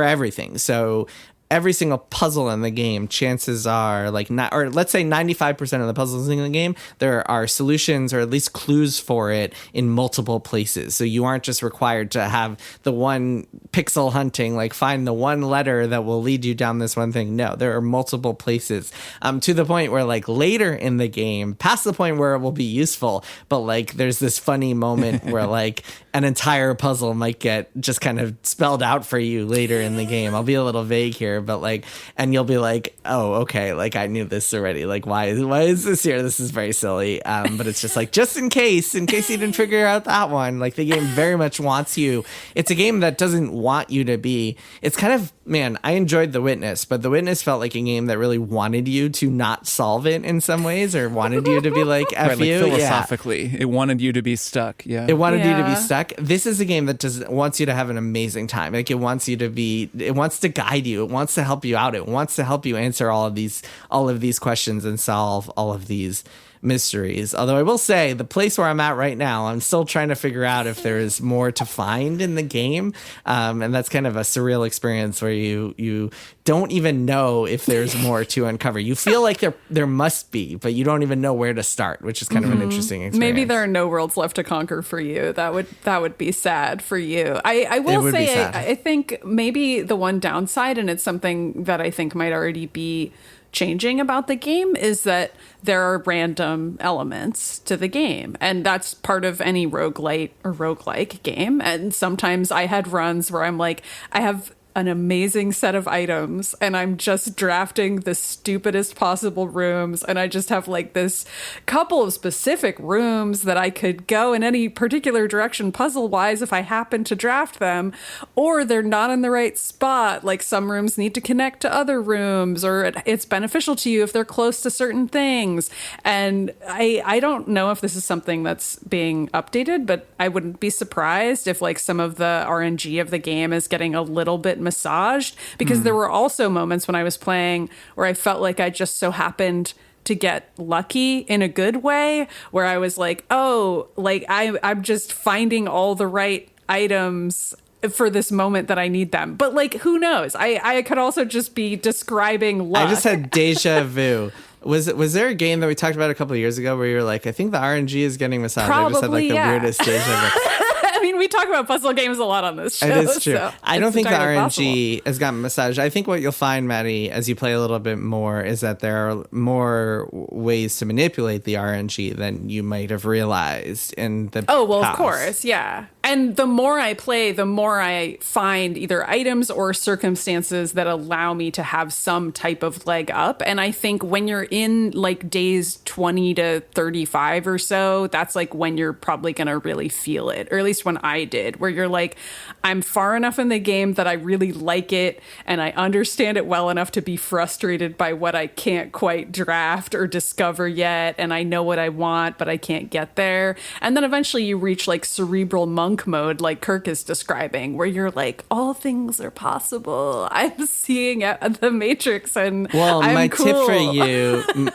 everything. So every single puzzle in the game, chances are or let's say 95% of the puzzles in the game, there are solutions or at least clues for it in multiple places. So you aren't just required to have the one pixel hunting, like find the one letter that will lead you down this one thing. No, there are multiple places, to the point where like later in the game, past the point where it will be useful, but like there's this funny moment where like an entire puzzle might get just kind of spelled out for you later in the game. I'll be a little vague here, here, but like, and you'll be like, oh, okay, like I knew this already. Like, why is this here? This is very silly. But it's just like, just in case you didn't figure out that one. Like the game very much wants you. It's a game that doesn't want you to be. It's kind of, man, I enjoyed The Witness, but The Witness felt like a game that really wanted you to not solve it in some ways, or wanted you to be like, F right, like you. philosophically, it wanted you to be stuck. Yeah, it wanted you to be stuck. This is a game that wants you to have an amazing time. Like it wants you to be. It wants to guide you. It wants to help you out. It wants to help you answer all of these questions and solve all of these mysteries. Although I will say, the place where I'm at right now, I'm still trying to figure out if there is more to find in the game, and that's kind of a surreal experience where you don't even know if there's more to uncover. You feel like there must be, but you don't even know where to start, which is kind of an interesting experience. Maybe there are no worlds left to conquer for you. That would be sad for you. I will say, I think maybe the one downside, and it's something that I think might already be changing about the game, is that there are random elements to the game, and that's part of any roguelite or roguelike game. And sometimes I had runs where I'm like, I have an amazing set of items and I'm just drafting the stupidest possible rooms, and I just have like this couple of specific rooms that I could go in any particular direction puzzle wise if I happen to draft them, or they're not in the right spot. Like some rooms need to connect to other rooms, or it's beneficial to you if they're close to certain things. And I don't know if this is something that's being updated, but I wouldn't be surprised if like some of the RNG of the game is getting a little bit massaged, because there were also moments when I was playing where I felt like I just so happened to get lucky in a good way, where I was like, oh, like I'm just finding all the right items for this moment that I need them. But like, who knows? I could also just be describing luck. I just had deja vu. Was there a game that we talked about a couple of years ago where you were like, I think the RNG is getting massaged? Probably, I just had like the weirdest deja vu. I mean, we talk about puzzle games a lot on this show. It is true. So I don't think the RNG possible. has gotten massaged. I think what you'll find, Maddy, as you play a little bit more, is that there are more ways to manipulate the RNG than you might have realized in the past. Of course, yeah. And the more I play, the more I find either items or circumstances that allow me to have some type of leg up. And I think when you're in like days 20 to 35 or so, that's like when you're probably going to really feel it, or at least when I did, where you're like, I'm far enough in the game that I really like it and I understand it well enough to be frustrated by what I can't quite draft or discover yet. And I know what I want, but I can't get there. And then eventually you reach like cerebral monk mode, like Kirk is describing, where you're like, all things are possible. I'm seeing the Matrix, and I'm cool.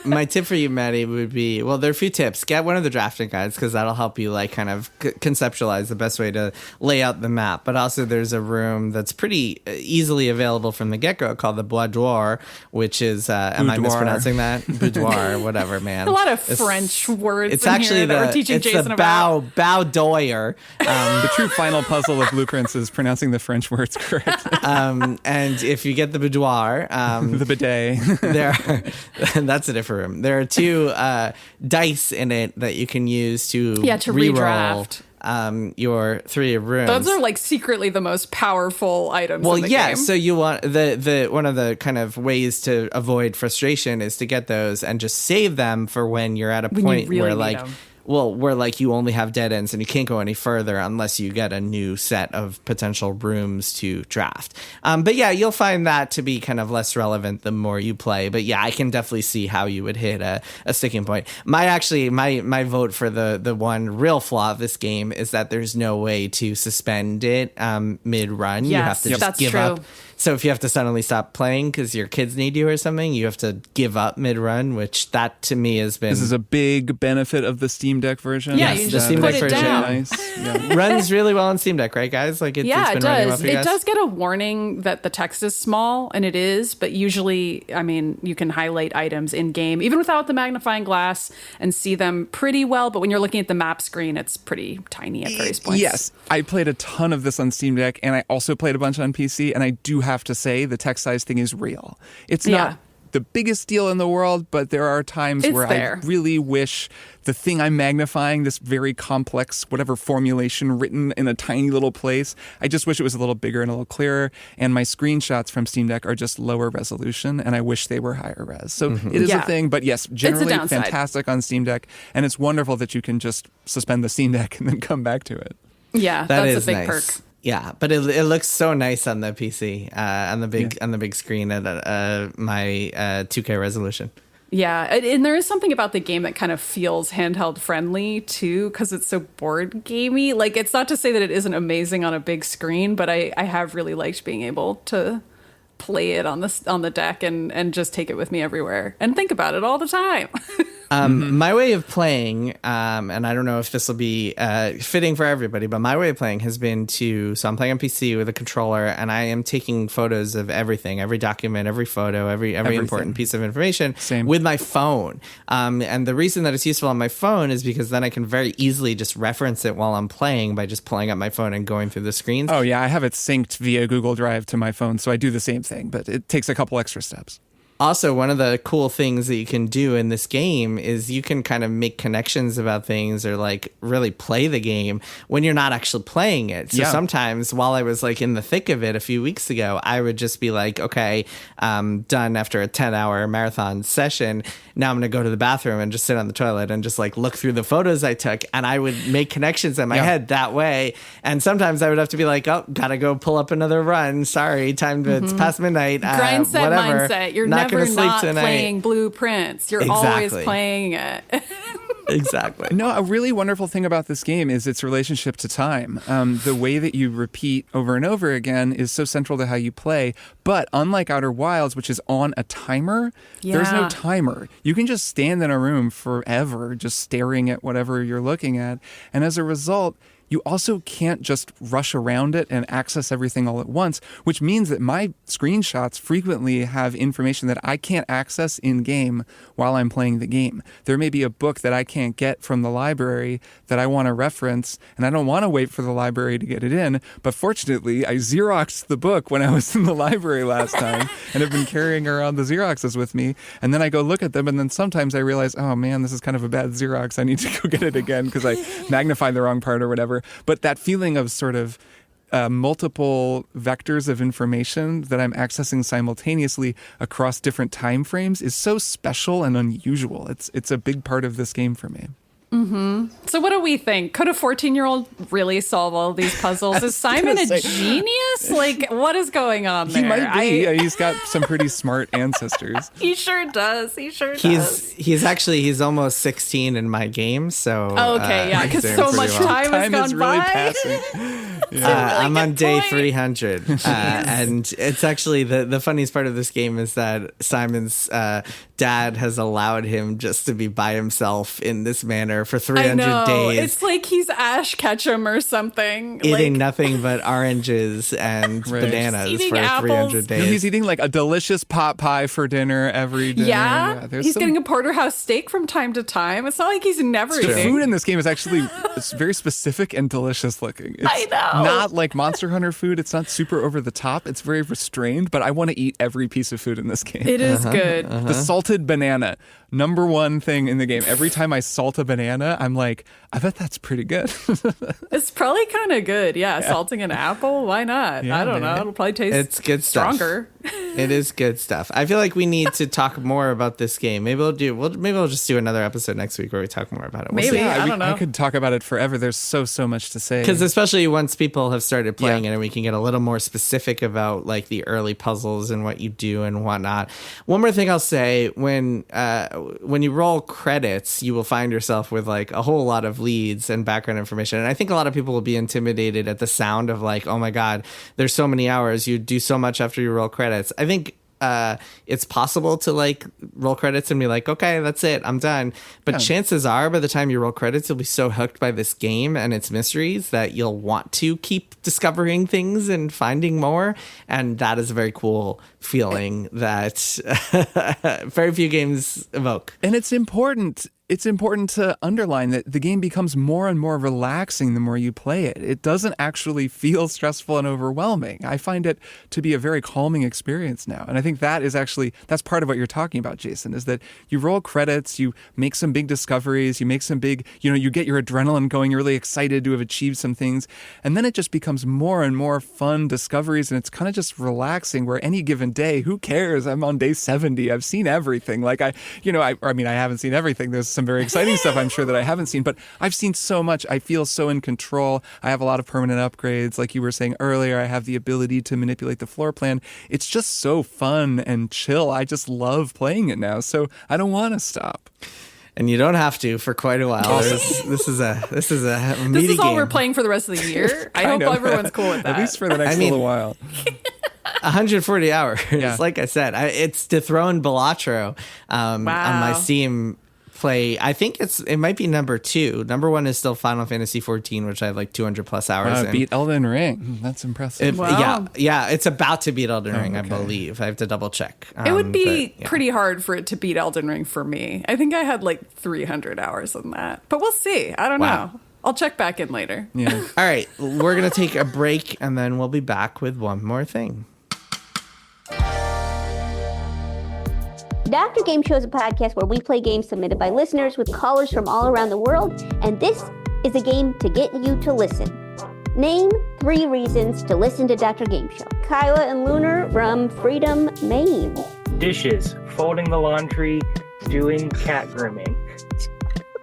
My tip for you, Maddy, would be, well, there are a few tips. Get one of the drafting guides, because that'll help you like kind of conceptualize the best way to lay out the map. But also there's a room that's pretty easily available from the get-go called the boudoir, which is, am I mispronouncing that? Boudoir, whatever, man. A lot of French words it's in actually here that we're teaching Jason about. Boudoir. The true final puzzle of Blueprints is pronouncing the French words correctly. And if you get the boudoir, the bidet, that's a different room. There are two dice in it that you can use to redraft your 3 rooms. Those are like secretly the most powerful items in the game. So you want the one of the kind of ways to avoid frustration is to get those and just save them for when you're at a point where like where like you only have dead ends and you can't go any further unless you get a new set of potential rooms to draft. But yeah, you'll find that to be kind of less relevant the more you play. But yeah, I can definitely see how you would hit a sticking point. My vote for the one real flaw of this game is that there's no way to suspend it mid-run. Yes, you have to just give up. So if you have to suddenly stop playing because your kids need you or something, you have to give up mid-run, which that to me has been... This is a big benefit of the Steam Deck version. Yeah, you just put it down. Nice. Yeah. Runs really well on Steam Deck, right, guys? Like it's been running well for you guys? It does get a warning that the text is small, and it is, but usually, I mean, you can highlight items in-game, even without the magnifying glass, and see them pretty well, but when you're looking at the map screen, it's pretty tiny at various points. Yes, I played a ton of this on Steam Deck, and I also played a bunch on PC, and I do have to say the text size thing is real. It's not the biggest deal in the world, but there are times where I really wish the thing I'm magnifying, this very complex, whatever formulation written in a tiny little place, I just wish it was a little bigger and a little clearer. And my screenshots from Steam Deck are just lower resolution, and I wish they were higher res. So it is a thing, but yes, generally fantastic on Steam Deck. And it's wonderful that you can just suspend the Steam Deck and then come back to it. Yeah, that's a big perk. Yeah, but it looks so nice on the PC, on the big screen at my 2K resolution. Yeah, and there is something about the game that kind of feels handheld friendly too, because it's so board gamey. Like, it's not to say that it isn't amazing on a big screen, but I have really liked being able to play it on the deck and just take it with me everywhere and think about it all the time. My way of playing, and I don't know if this will be fitting for everybody, but my way of playing has been so I'm playing on PC with a controller, and I am taking photos of everything, every document, every photo, every important piece of information with my phone. And the reason that it's useful on my phone is because then I can very easily just reference it while I'm playing by just pulling up my phone and going through the screens. Oh, yeah, I have it synced via Google Drive to my phone, so I do the same thing, but it takes a couple extra steps. Also, one of the cool things that you can do in this game is you can kind of make connections about things or like really play the game when you're not actually playing it. So sometimes while I was like in the thick of it a few weeks ago, I would just be like, okay, done after a 10-hour marathon session. Now I'm going to go to the bathroom and just sit on the toilet and just like look through the photos I took. And I would make connections in my head that way. And sometimes I would have to be like, oh, gotta go pull up another run. Sorry, it's past midnight. Grind set whatever. mindset. You're never not playing blueprints. You're always playing it. Exactly. No, a really wonderful thing about this game is its relationship to time. The way that you repeat over and over again is so central to how you play. But unlike Outer Wilds, which is on a timer, there's no timer. You can just stand in a room forever just staring at whatever you're looking at. And as a result, you also can't just rush around it and access everything all at once, which means that my screenshots frequently have information that I can't access in-game while I'm playing the game. There may be a book that I can't get from the library that I want to reference, and I don't want to wait for the library to get it in, but fortunately, I Xeroxed the book when I was in the library last time and have been carrying around the Xeroxes with me, and then I go look at them, and then sometimes I realize, oh man, this is kind of a bad Xerox. I need to go get it again because I magnified the wrong part or whatever. But that feeling of sort of multiple vectors of information that I'm accessing simultaneously across different time frames is so special and unusual. It's a big part of this game for me. Mm-hmm. So what do we think? Could a 14-year-old really solve all of these puzzles? Is Simon a genius? Like, what is going on there? He might be. He's got some pretty smart ancestors. He sure does. He's almost 16 in my game, so... Okay, yeah, because so much time has gone really by. Passing. I'm on day 300. And it's actually, the funniest part of this game is that Simon's dad has allowed him just to be by himself in this manner for 300 days. It's like he's Ash Ketchum or something. Eating nothing but oranges and bananas for apples. 300 days. No, he's eating like a delicious pot pie for dinner every day. Yeah, he's getting a porterhouse steak from time to time. It's not like he's never eating. The food in this game is actually it's very specific and delicious looking. It's I know. Not like Monster Hunter food. It's not super over the top. It's very restrained, but I want to eat every piece of food in this game. It is good. The salted banana, number one thing in the game. Every time I salt a banana, I'm like, I bet that's pretty good. It's probably kind of good. Yeah, salting an apple. Why not? Yeah, I don't know. It'll probably taste it's good stronger. It is good stuff. I feel like we need to talk more about this game. Maybe we'll just do another episode next week where we talk more about it. Maybe. I don't know. I could talk about it forever. There's so much to say. Because especially once people have started playing it and we can get a little more specific about like the early puzzles and what you do and whatnot. One more thing I'll say, when you roll credits, you will find yourself with like a whole lot of leads and background information. And I think a lot of people will be intimidated at the sound of like, oh my God, there's so many hours. You do so much after you roll credits. I think it's possible to like roll credits and be like, okay, that's it, I'm done. But chances are by the time you roll credits, you'll be so hooked by this game and its mysteries that you'll want to keep discovering things and finding more. And that is a very cool feeling that very few games evoke. And it's important it's important to underline that the game becomes more and more relaxing the more you play it. It doesn't actually feel stressful and overwhelming. I find it to be a very calming experience now. And I think that's part of what you're talking about, Jason, is that you roll credits, you make some big discoveries, you make some big, you get your adrenaline going, you're really excited to have achieved some things. And then it just becomes more and more fun discoveries, and it's kind of just relaxing where any given day, who cares? I'm on day 70. I've seen everything. Like I haven't seen everything. There's some very exciting stuff I'm sure that I haven't seen, but I've seen so much. I feel so in control. I have a lot of permanent upgrades. Like you were saying earlier, I have the ability to manipulate the floor plan. It's just so fun and chill. I just love playing it now. So I don't want to stop. And you don't have to for quite a while. This is a meaty This is all game. we're playing for the rest of the year. I hope everyone's cool with that. At least for the next little while. 140 hours. Yeah. Like I said, it's dethroned Balatro on my Steam play. I think it might be number 2. Number 1 is still Final Fantasy XIV, which I have like 200 plus hours in. Beat Elden Ring. That's impressive. Yeah, it's about to beat Elden Ring, I believe. I have to double check. It would be pretty hard for it to beat Elden Ring for me. I think I had like 300 hours on that. But we'll see. I don't know. I'll check back in later. Yeah. All right, we're going to take a break, and then we'll be back with one more thing. Dr. Game Show is a podcast where we play games submitted by listeners with callers from all around the world, and this is a game to get you to listen. Name 3 reasons to listen to Dr. Game Show. Kyla and Lunar from Freedom, Maine. Dishes, folding the laundry, doing cat grooming.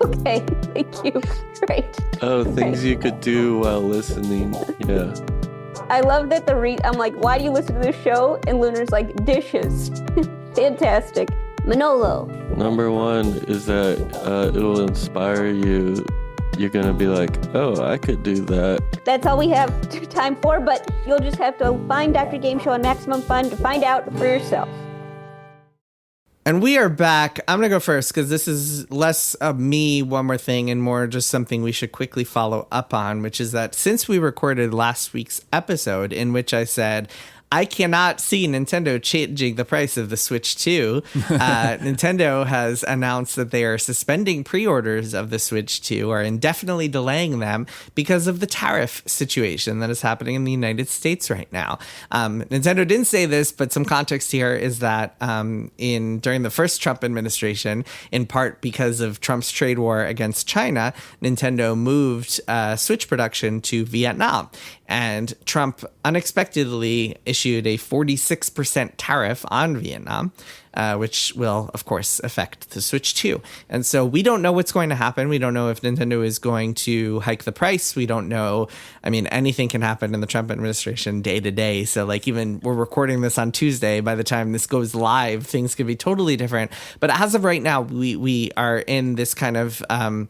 Okay, thank you. Great. Oh, things you could do while listening. Yeah. I love that I'm like, why do you listen to this show? And Lunar's like, dishes. Fantastic. Manolo. Number 1 is that it will inspire you. You're going to be like, oh, I could do that. That's all we have time for, but you'll just have to find Dr. Game Show on Maximum Fun to find out for yourself. And we are back. I'm going to go first because this is less of me, one more thing, and more just something we should quickly follow up on, which is that since we recorded last week's episode in which I said, I cannot see Nintendo changing the price of the Switch 2. Nintendo has announced that they are suspending pre-orders of the Switch 2 or indefinitely delaying them because of the tariff situation that is happening in the United States right now. Nintendo didn't say this, but some context here is that during the first Trump administration, in part because of Trump's trade war against China, Nintendo moved Switch production to Vietnam. And Trump unexpectedly issued a 46% tariff on Vietnam, which will, of course, affect the Switch 2. And so we don't know what's going to happen. We don't know if Nintendo is going to hike the price. We don't know. I mean, anything can happen in the Trump administration day to day. So like even we're recording this on Tuesday. By the time this goes live, things could be totally different. But as of right now, we are in this kind of, I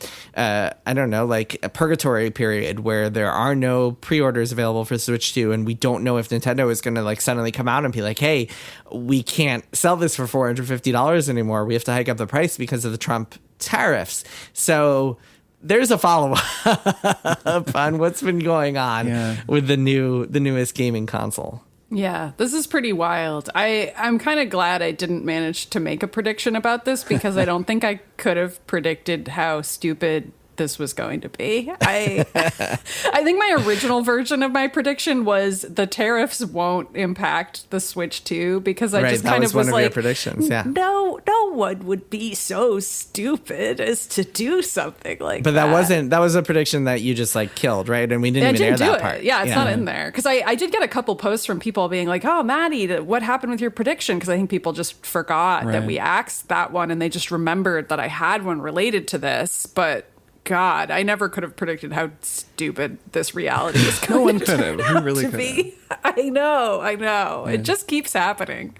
don't know, like a purgatory period where there are no pre-orders available for Switch 2. And we don't know if Nintendo is going to like suddenly come out and be like, hey, we can't sell this for $450 anymore. We have to hike up the price because of the Trump tariffs. So there's a follow-up on what's been going on with the newest gaming console. Yeah, this is pretty wild. I'm kind of glad I didn't manage to make a prediction about this because I don't think I could have predicted how stupid this was going to be. I think my original version of my prediction was the tariffs won't impact the Switch 2 because I just kind of was one like, your predictions. Yeah. No one would be so stupid as to do something like but that. that was a prediction that you just like killed, right? And we didn't even air that part. Yeah, it's not in there. Because I did get a couple posts from people being like, oh, Maddy, what happened with your prediction? Because I think people just forgot that we asked that one and they just remembered that I had one related to this. But God, I never could have predicted how stupid this reality is going no one could have. Who really could be. I know. Yeah. It just keeps happening.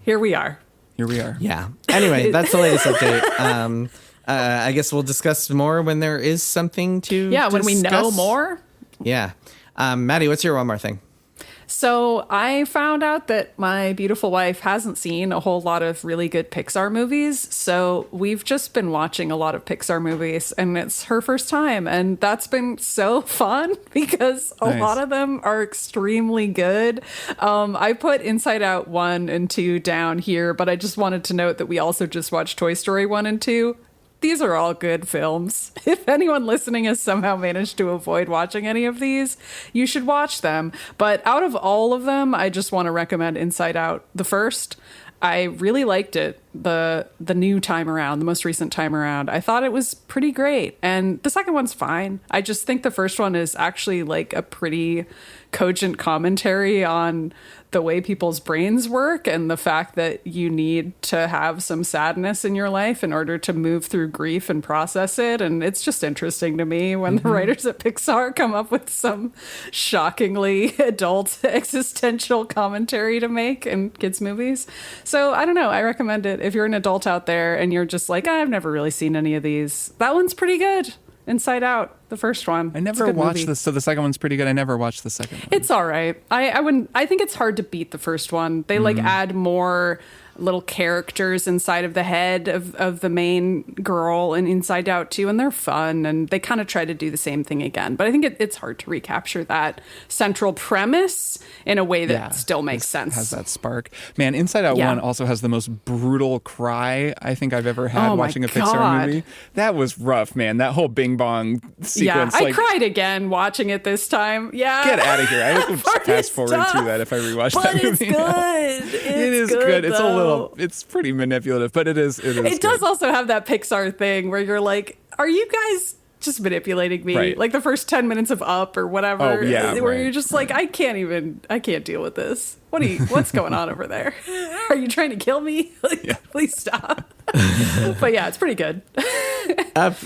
Here we are. Yeah. Anyway, that's the latest update. I guess we'll discuss more when there is something to when we know discuss. more. Yeah. Maddy, what's your one more thing? So I found out that my beautiful wife hasn't seen a whole lot of really good Pixar movies. So we've just been watching a lot of Pixar movies and it's her first time. And that's been so fun because a lot of them are extremely good. I put Inside Out 1 and 2 down here, but I just wanted to note that we also just watched Toy Story 1 and 2. these are all good films. If anyone listening has somehow managed to avoid watching any of these, you should watch them. But out of all of them, I just want to recommend Inside Out, the first. I really liked it the new time around, the most recent time around. I thought it was pretty great. And the second one's fine. I just think the first one is actually like a pretty cogent commentary on the way people's brains work and the fact that you need to have some sadness in your life in order to move through grief and process it. And it's just interesting to me when the writers at Pixar come up with some shockingly adult existential commentary to make in kids' movies. So I don't know. I recommend it. If you're an adult out there and you're just like, I've never really seen any of these, that one's pretty good. Inside Out, the first one. I never watched this, so the second one's pretty good. I never watched the second one. It's all right. I think it's hard to beat the first one. They like add more little characters inside of the head of the main girl and Inside Out too, and they're fun, and they kind of try to do the same thing again. But I think it's hard to recapture that central premise in a way that still makes sense. Has that spark. Man, Inside Out 1 also has the most brutal cry I think I've ever had watching a Pixar movie. That was rough, man. That whole Bing Bong sequence. Yeah, I cried again watching it this time. Yeah. Get out of here. I would fast forward through that if I rewatched that movie. It is good. It's a little, it's pretty manipulative, but it is. It does also have that Pixar thing where you're like, are you guys just manipulating me? Right. Like the first 10 minutes of Up or whatever, where you're just like, I can't deal with this. What's going on over there? Are you trying to kill me? Please stop. But yeah, it's pretty good. Up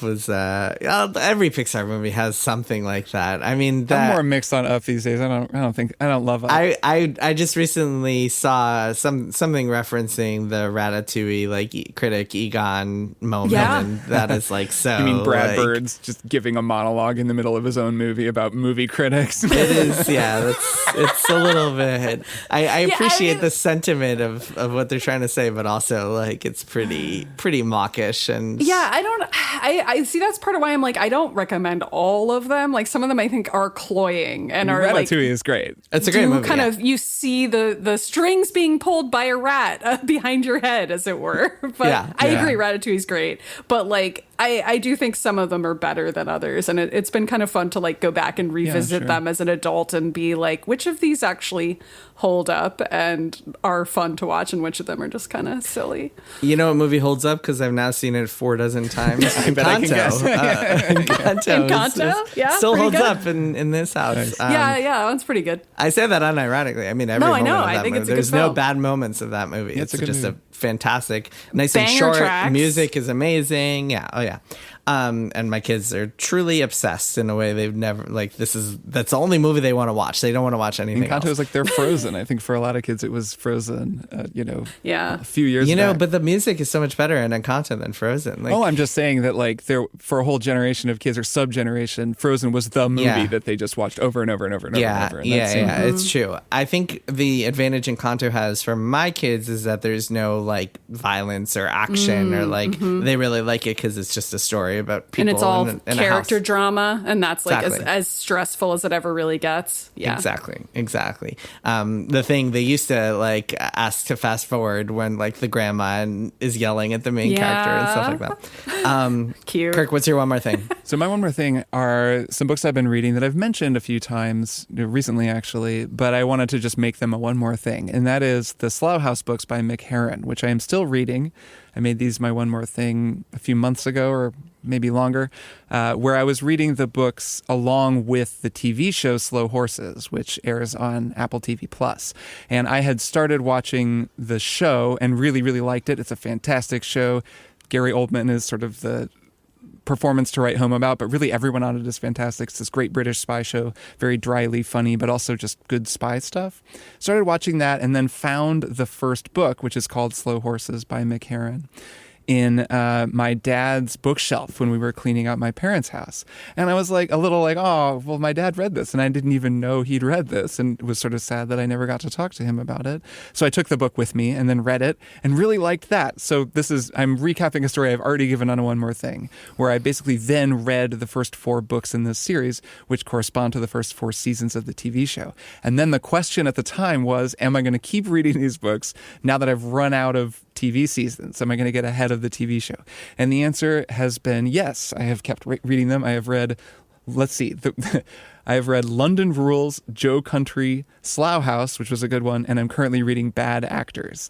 was every Pixar movie has something like that. I mean, I'm more mixed on Up these days. I don't love Up. I just recently saw something referencing the Ratatouille critic Egon moment, and that is like so. You mean Brad Bird's just giving a monologue in the middle of his own movie about movie critics? It is, it's a little bit. I appreciate the sentiment of what they're trying to say, but also like it's pretty mawkish and I see that's part of why I'm like I don't recommend all of them. Like some of them I think are cloying and are Ratatouille is great. It's a great movie. Kind of you see the strings being pulled by a rat behind your head, as it were. But I agree, Ratatouille's great. But like I do think some of them are better than others, and it's been kind of fun to like go back and revisit them as an adult and be like, which of these actually hold up and are fun to watch, and which of them are just kind of silly. You know what movie holds up? Because I've now seen it 4 dozen times. I bet I can guess. Encanto, still holds up in this house. Nice. That one's pretty good. I say that unironically. I mean, every moment of that I think movie. It's a good There's film. no bad moments of that movie. It's just a fantastic, nice Banger and short. tracks. Music is amazing. Yeah. Oh yeah. And my kids are truly obsessed in a way they've never that's the only movie they want to watch. They don't want to watch anything else. Encanto is like they're Frozen. I think for a lot of kids it was Frozen. A few years. back. But the music is so much better in Encanto than Frozen. I'm just saying that like there for a whole generation of kids or sub-generation, Frozen was the movie that they just watched over and over and over and over and over. And it's true. I think the advantage Encanto has for my kids is that there's no like violence or action or like they really like it because it's just a story about people and it's all in character a house. drama, and that's like Exactly. as stressful as it ever really gets. Yeah, Exactly. The thing they used to like ask to fast forward when like the grandma is yelling at the main character and stuff like that. Cute. Kirk, what's your one more thing? So my one more thing are some books I've been reading that I've mentioned a few times recently, actually, but I wanted to just make them a one more thing, and that is the Slough House books by Mick Harron, which I am still reading. I made these my one more thing a few months ago, or maybe longer, where I was reading the books along with the TV show Slow Horses, which airs on Apple TV Plus. And I had started watching the show and really, really liked it. It's a fantastic show. Gary Oldman is sort of the performance to write home about, but really everyone on it is fantastic. It's this great British spy show, very dryly funny, but also just good spy stuff. Started watching that and then found the first book, which is called Slow Horses by Mick Harron, in my dad's bookshelf when we were cleaning out my parents' house. And I was like, a little like, oh, well, my dad read this and I didn't even know he'd read this, and was sort of sad that I never got to talk to him about it. So I took the book with me and then read it and really liked that. So I'm recapping a story I've already given on a one more thing, where I basically then read the first 4 books in this series, which correspond to the first 4 seasons of the TV show. And then the question at the time was, am I going to keep reading these books now that I've run out of TV seasons? Am I going to get ahead of the TV show? And the answer has been yes. I have kept reading them. I have read, let's see, I have read London Rules, Joe Country, Slough House, which was a good one, and I'm currently reading Bad Actors.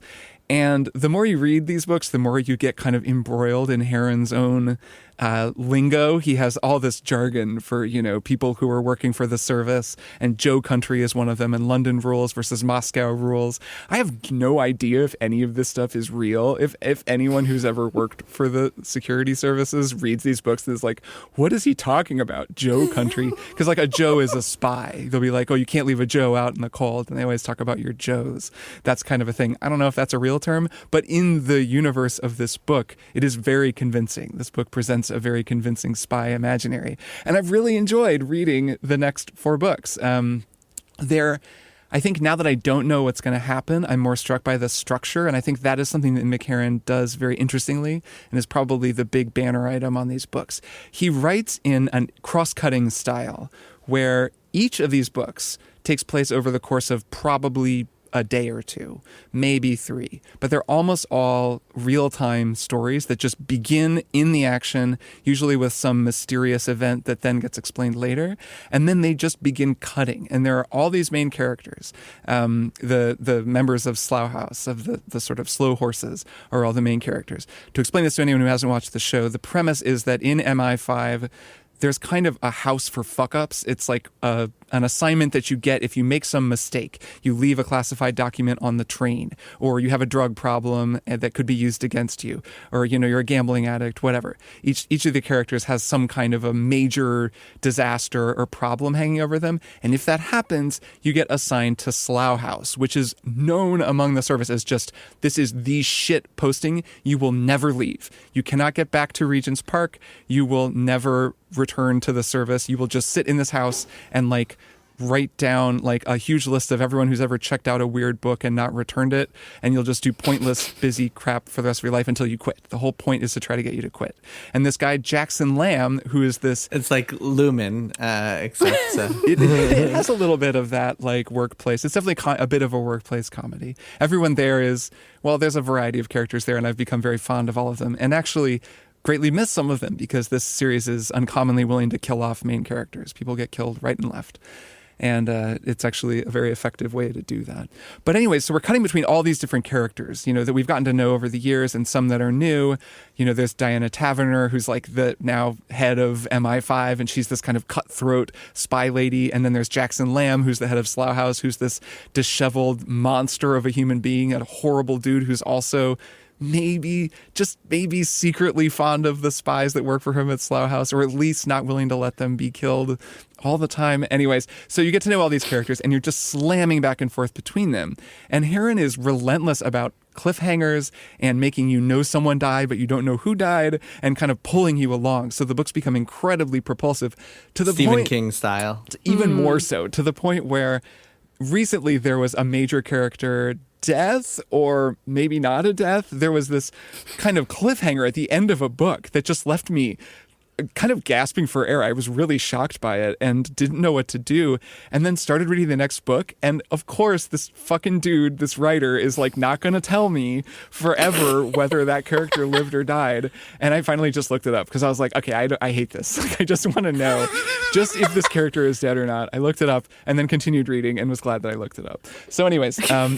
And the more you read these books, the more you get kind of embroiled in Harron's own lingo. He has all this jargon for, people who are working for the service, and Joe Country is one of them, and London Rules versus Moscow Rules. I have no idea if any of this stuff is real. If anyone who's ever worked for the security services reads these books and is like, what is he talking about? Joe Country? Because like a Joe is a spy. They'll be like, oh, you can't leave a Joe out in the cold. And they always talk about your Joes. That's kind of a thing. I don't know if that's a real term, but in the universe of this book, it is very convincing. This book presents a very convincing spy imaginary. And I've really enjoyed reading the next 4 books. I think now that I don't know what's going to happen, I'm more struck by the structure. And I think that is something that Mick Harron does very interestingly and is probably the big banner item on these books. He writes in a cross-cutting style where each of these books takes place over the course of probably a day or 2, maybe 3, but they're almost all real-time stories that just begin in the action, usually with some mysterious event that then gets explained later, and then they just begin cutting. And there are all these main characters. The members of Slough House, of the sort of slow horses, are all the main characters. To explain this to anyone who hasn't watched the show, the premise is that in MI5, there's kind of a house for fuck-ups. It's like an assignment that you get if you make some mistake. You leave a classified document on the train, or you have a drug problem that could be used against you, or you're a gambling addict, whatever. Each of the characters has some kind of a major disaster or problem hanging over them, and if that happens, you get assigned to Slough House, which is known among the service as just, this is the shit posting. You will never leave. You cannot get back to Regent's Park. You will never return to the service. You will just sit in this house and write down a huge list of everyone who's ever checked out a weird book and not returned it, and you'll just do pointless busy crap for the rest of your life until you quit. The whole point is to try to get you to quit. And this guy Jackson Lamb, who is this, it's like Lumen, except it has a little bit of that workplace. It's definitely a bit of a workplace comedy. Everyone there is, there's a variety of characters there, and I've become very fond of all of them, and actually greatly miss some of them because this series is uncommonly willing to kill off main characters. People get killed right and left. And it's actually a very effective way to do that. But anyway, so we're cutting between all these different characters, that we've gotten to know over the years, and some that are new. There's Diana Taverner, who's the now head of MI5, and she's this kind of cutthroat spy lady. And then there's Jackson Lamb, who's the head of Slough House, who's this disheveled monster of a human being, a horrible dude who's also maybe secretly fond of the spies that work for him at Slough House, or at least not willing to let them be killed all the time. Anyways, so you get to know all these characters, and you're just slamming back and forth between them. And Harron is relentless about cliffhangers and making you know someone died, but you don't know who died, and kind of pulling you along. So the books become incredibly propulsive to the Stephen point, King style. Even more so, to the point where recently there was a major character death, or maybe not a death. There was this kind of cliffhanger at the end of a book that just left me kind of gasping for air. I was really shocked by it and didn't know what to do, and then started reading the next book, and of course this fucking dude, this writer, is not gonna tell me forever whether that character lived or died. And I finally just looked it up because I was like, okay, I hate this. I just want to know just if this character is dead or not. I looked it up and then continued reading and was glad that I looked it up. So anyways,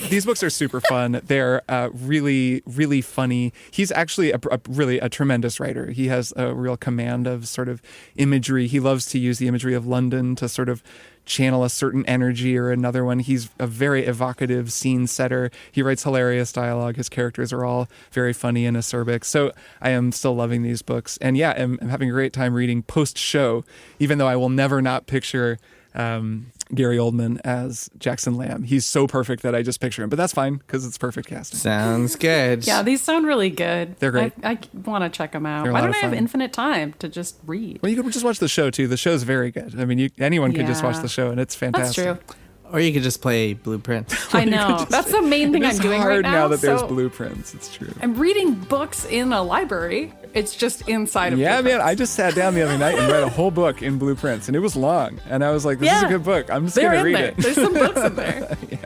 these books are super fun. They're really, really funny. He's actually really a tremendous writer. He has a real command of sort of imagery. He loves to use the imagery of London to sort of channel a certain energy or another one. He's a very evocative scene setter. He writes hilarious dialogue. His characters are all very funny and acerbic. So I am still loving these books. And yeah, I'm having a great time reading post-show, even though I will never not picture Gary Oldman as Jackson Lamb. He's so perfect that I just picture him, but that's fine because it's perfect casting. Sounds good. Yeah, these sound really good. They're great. I want to check them out. They're a Why lot don't of I have fun. infinite time to just read? Well, you could just watch the show too. The show's very good. I mean, anyone could just watch the show, and it's fantastic. That's true. Or you could just play Blueprint. I know. That's the main thing I'm doing right It's hard now that there's so blueprints. It's true. I'm reading books in a library. It's just inside of Yeah, blueprints. man, I just sat down the other night and read a whole book in blueprints, and it was long. And I was like, this is a good book. I'm just going to read there. it. There's some books in there. Yeah.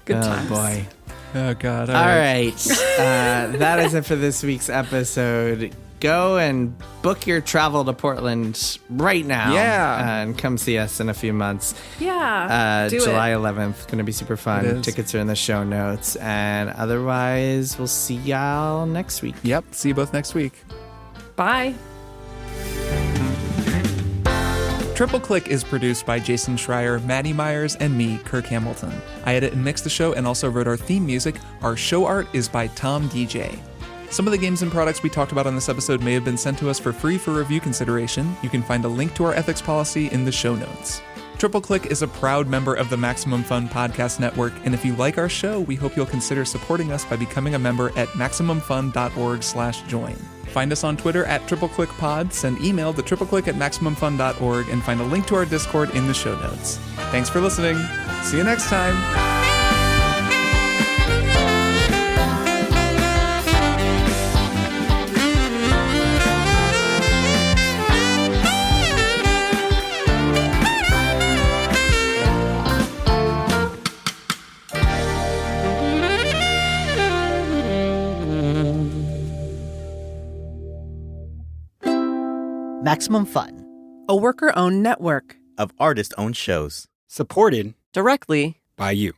Good Oh, times. boy. Oh, God. All right. That is it for this week's episode. Go and book your travel to Portland right now. Yeah. And come see us in a few months. Yeah. July 11th. Going to be super fun. Tickets are in the show notes. And otherwise, we'll see y'all next week. Yep. See you both next week. Bye. Triple Click is produced by Jason Schreier, Maddy Myers, and me, Kirk Hamilton. I edit and mix the show and also wrote our theme music. Our show art is by Tom DJ. Some of the games and products we talked about on this episode may have been sent to us for free for review consideration. You can find a link to our ethics policy in the show notes. Triple Click is a proud member of the Maximum Fun Podcast Network, and if you like our show, we hope you'll consider supporting us by becoming a member at MaximumFun.org/join. Find us on Twitter at TripleClickPod, send email to tripleclick@MaximumFun.org, and find a link to our Discord in the show notes. Thanks for listening. See you next time. Maximum Fun, a worker-owned network of artist-owned shows. Supported directly by you.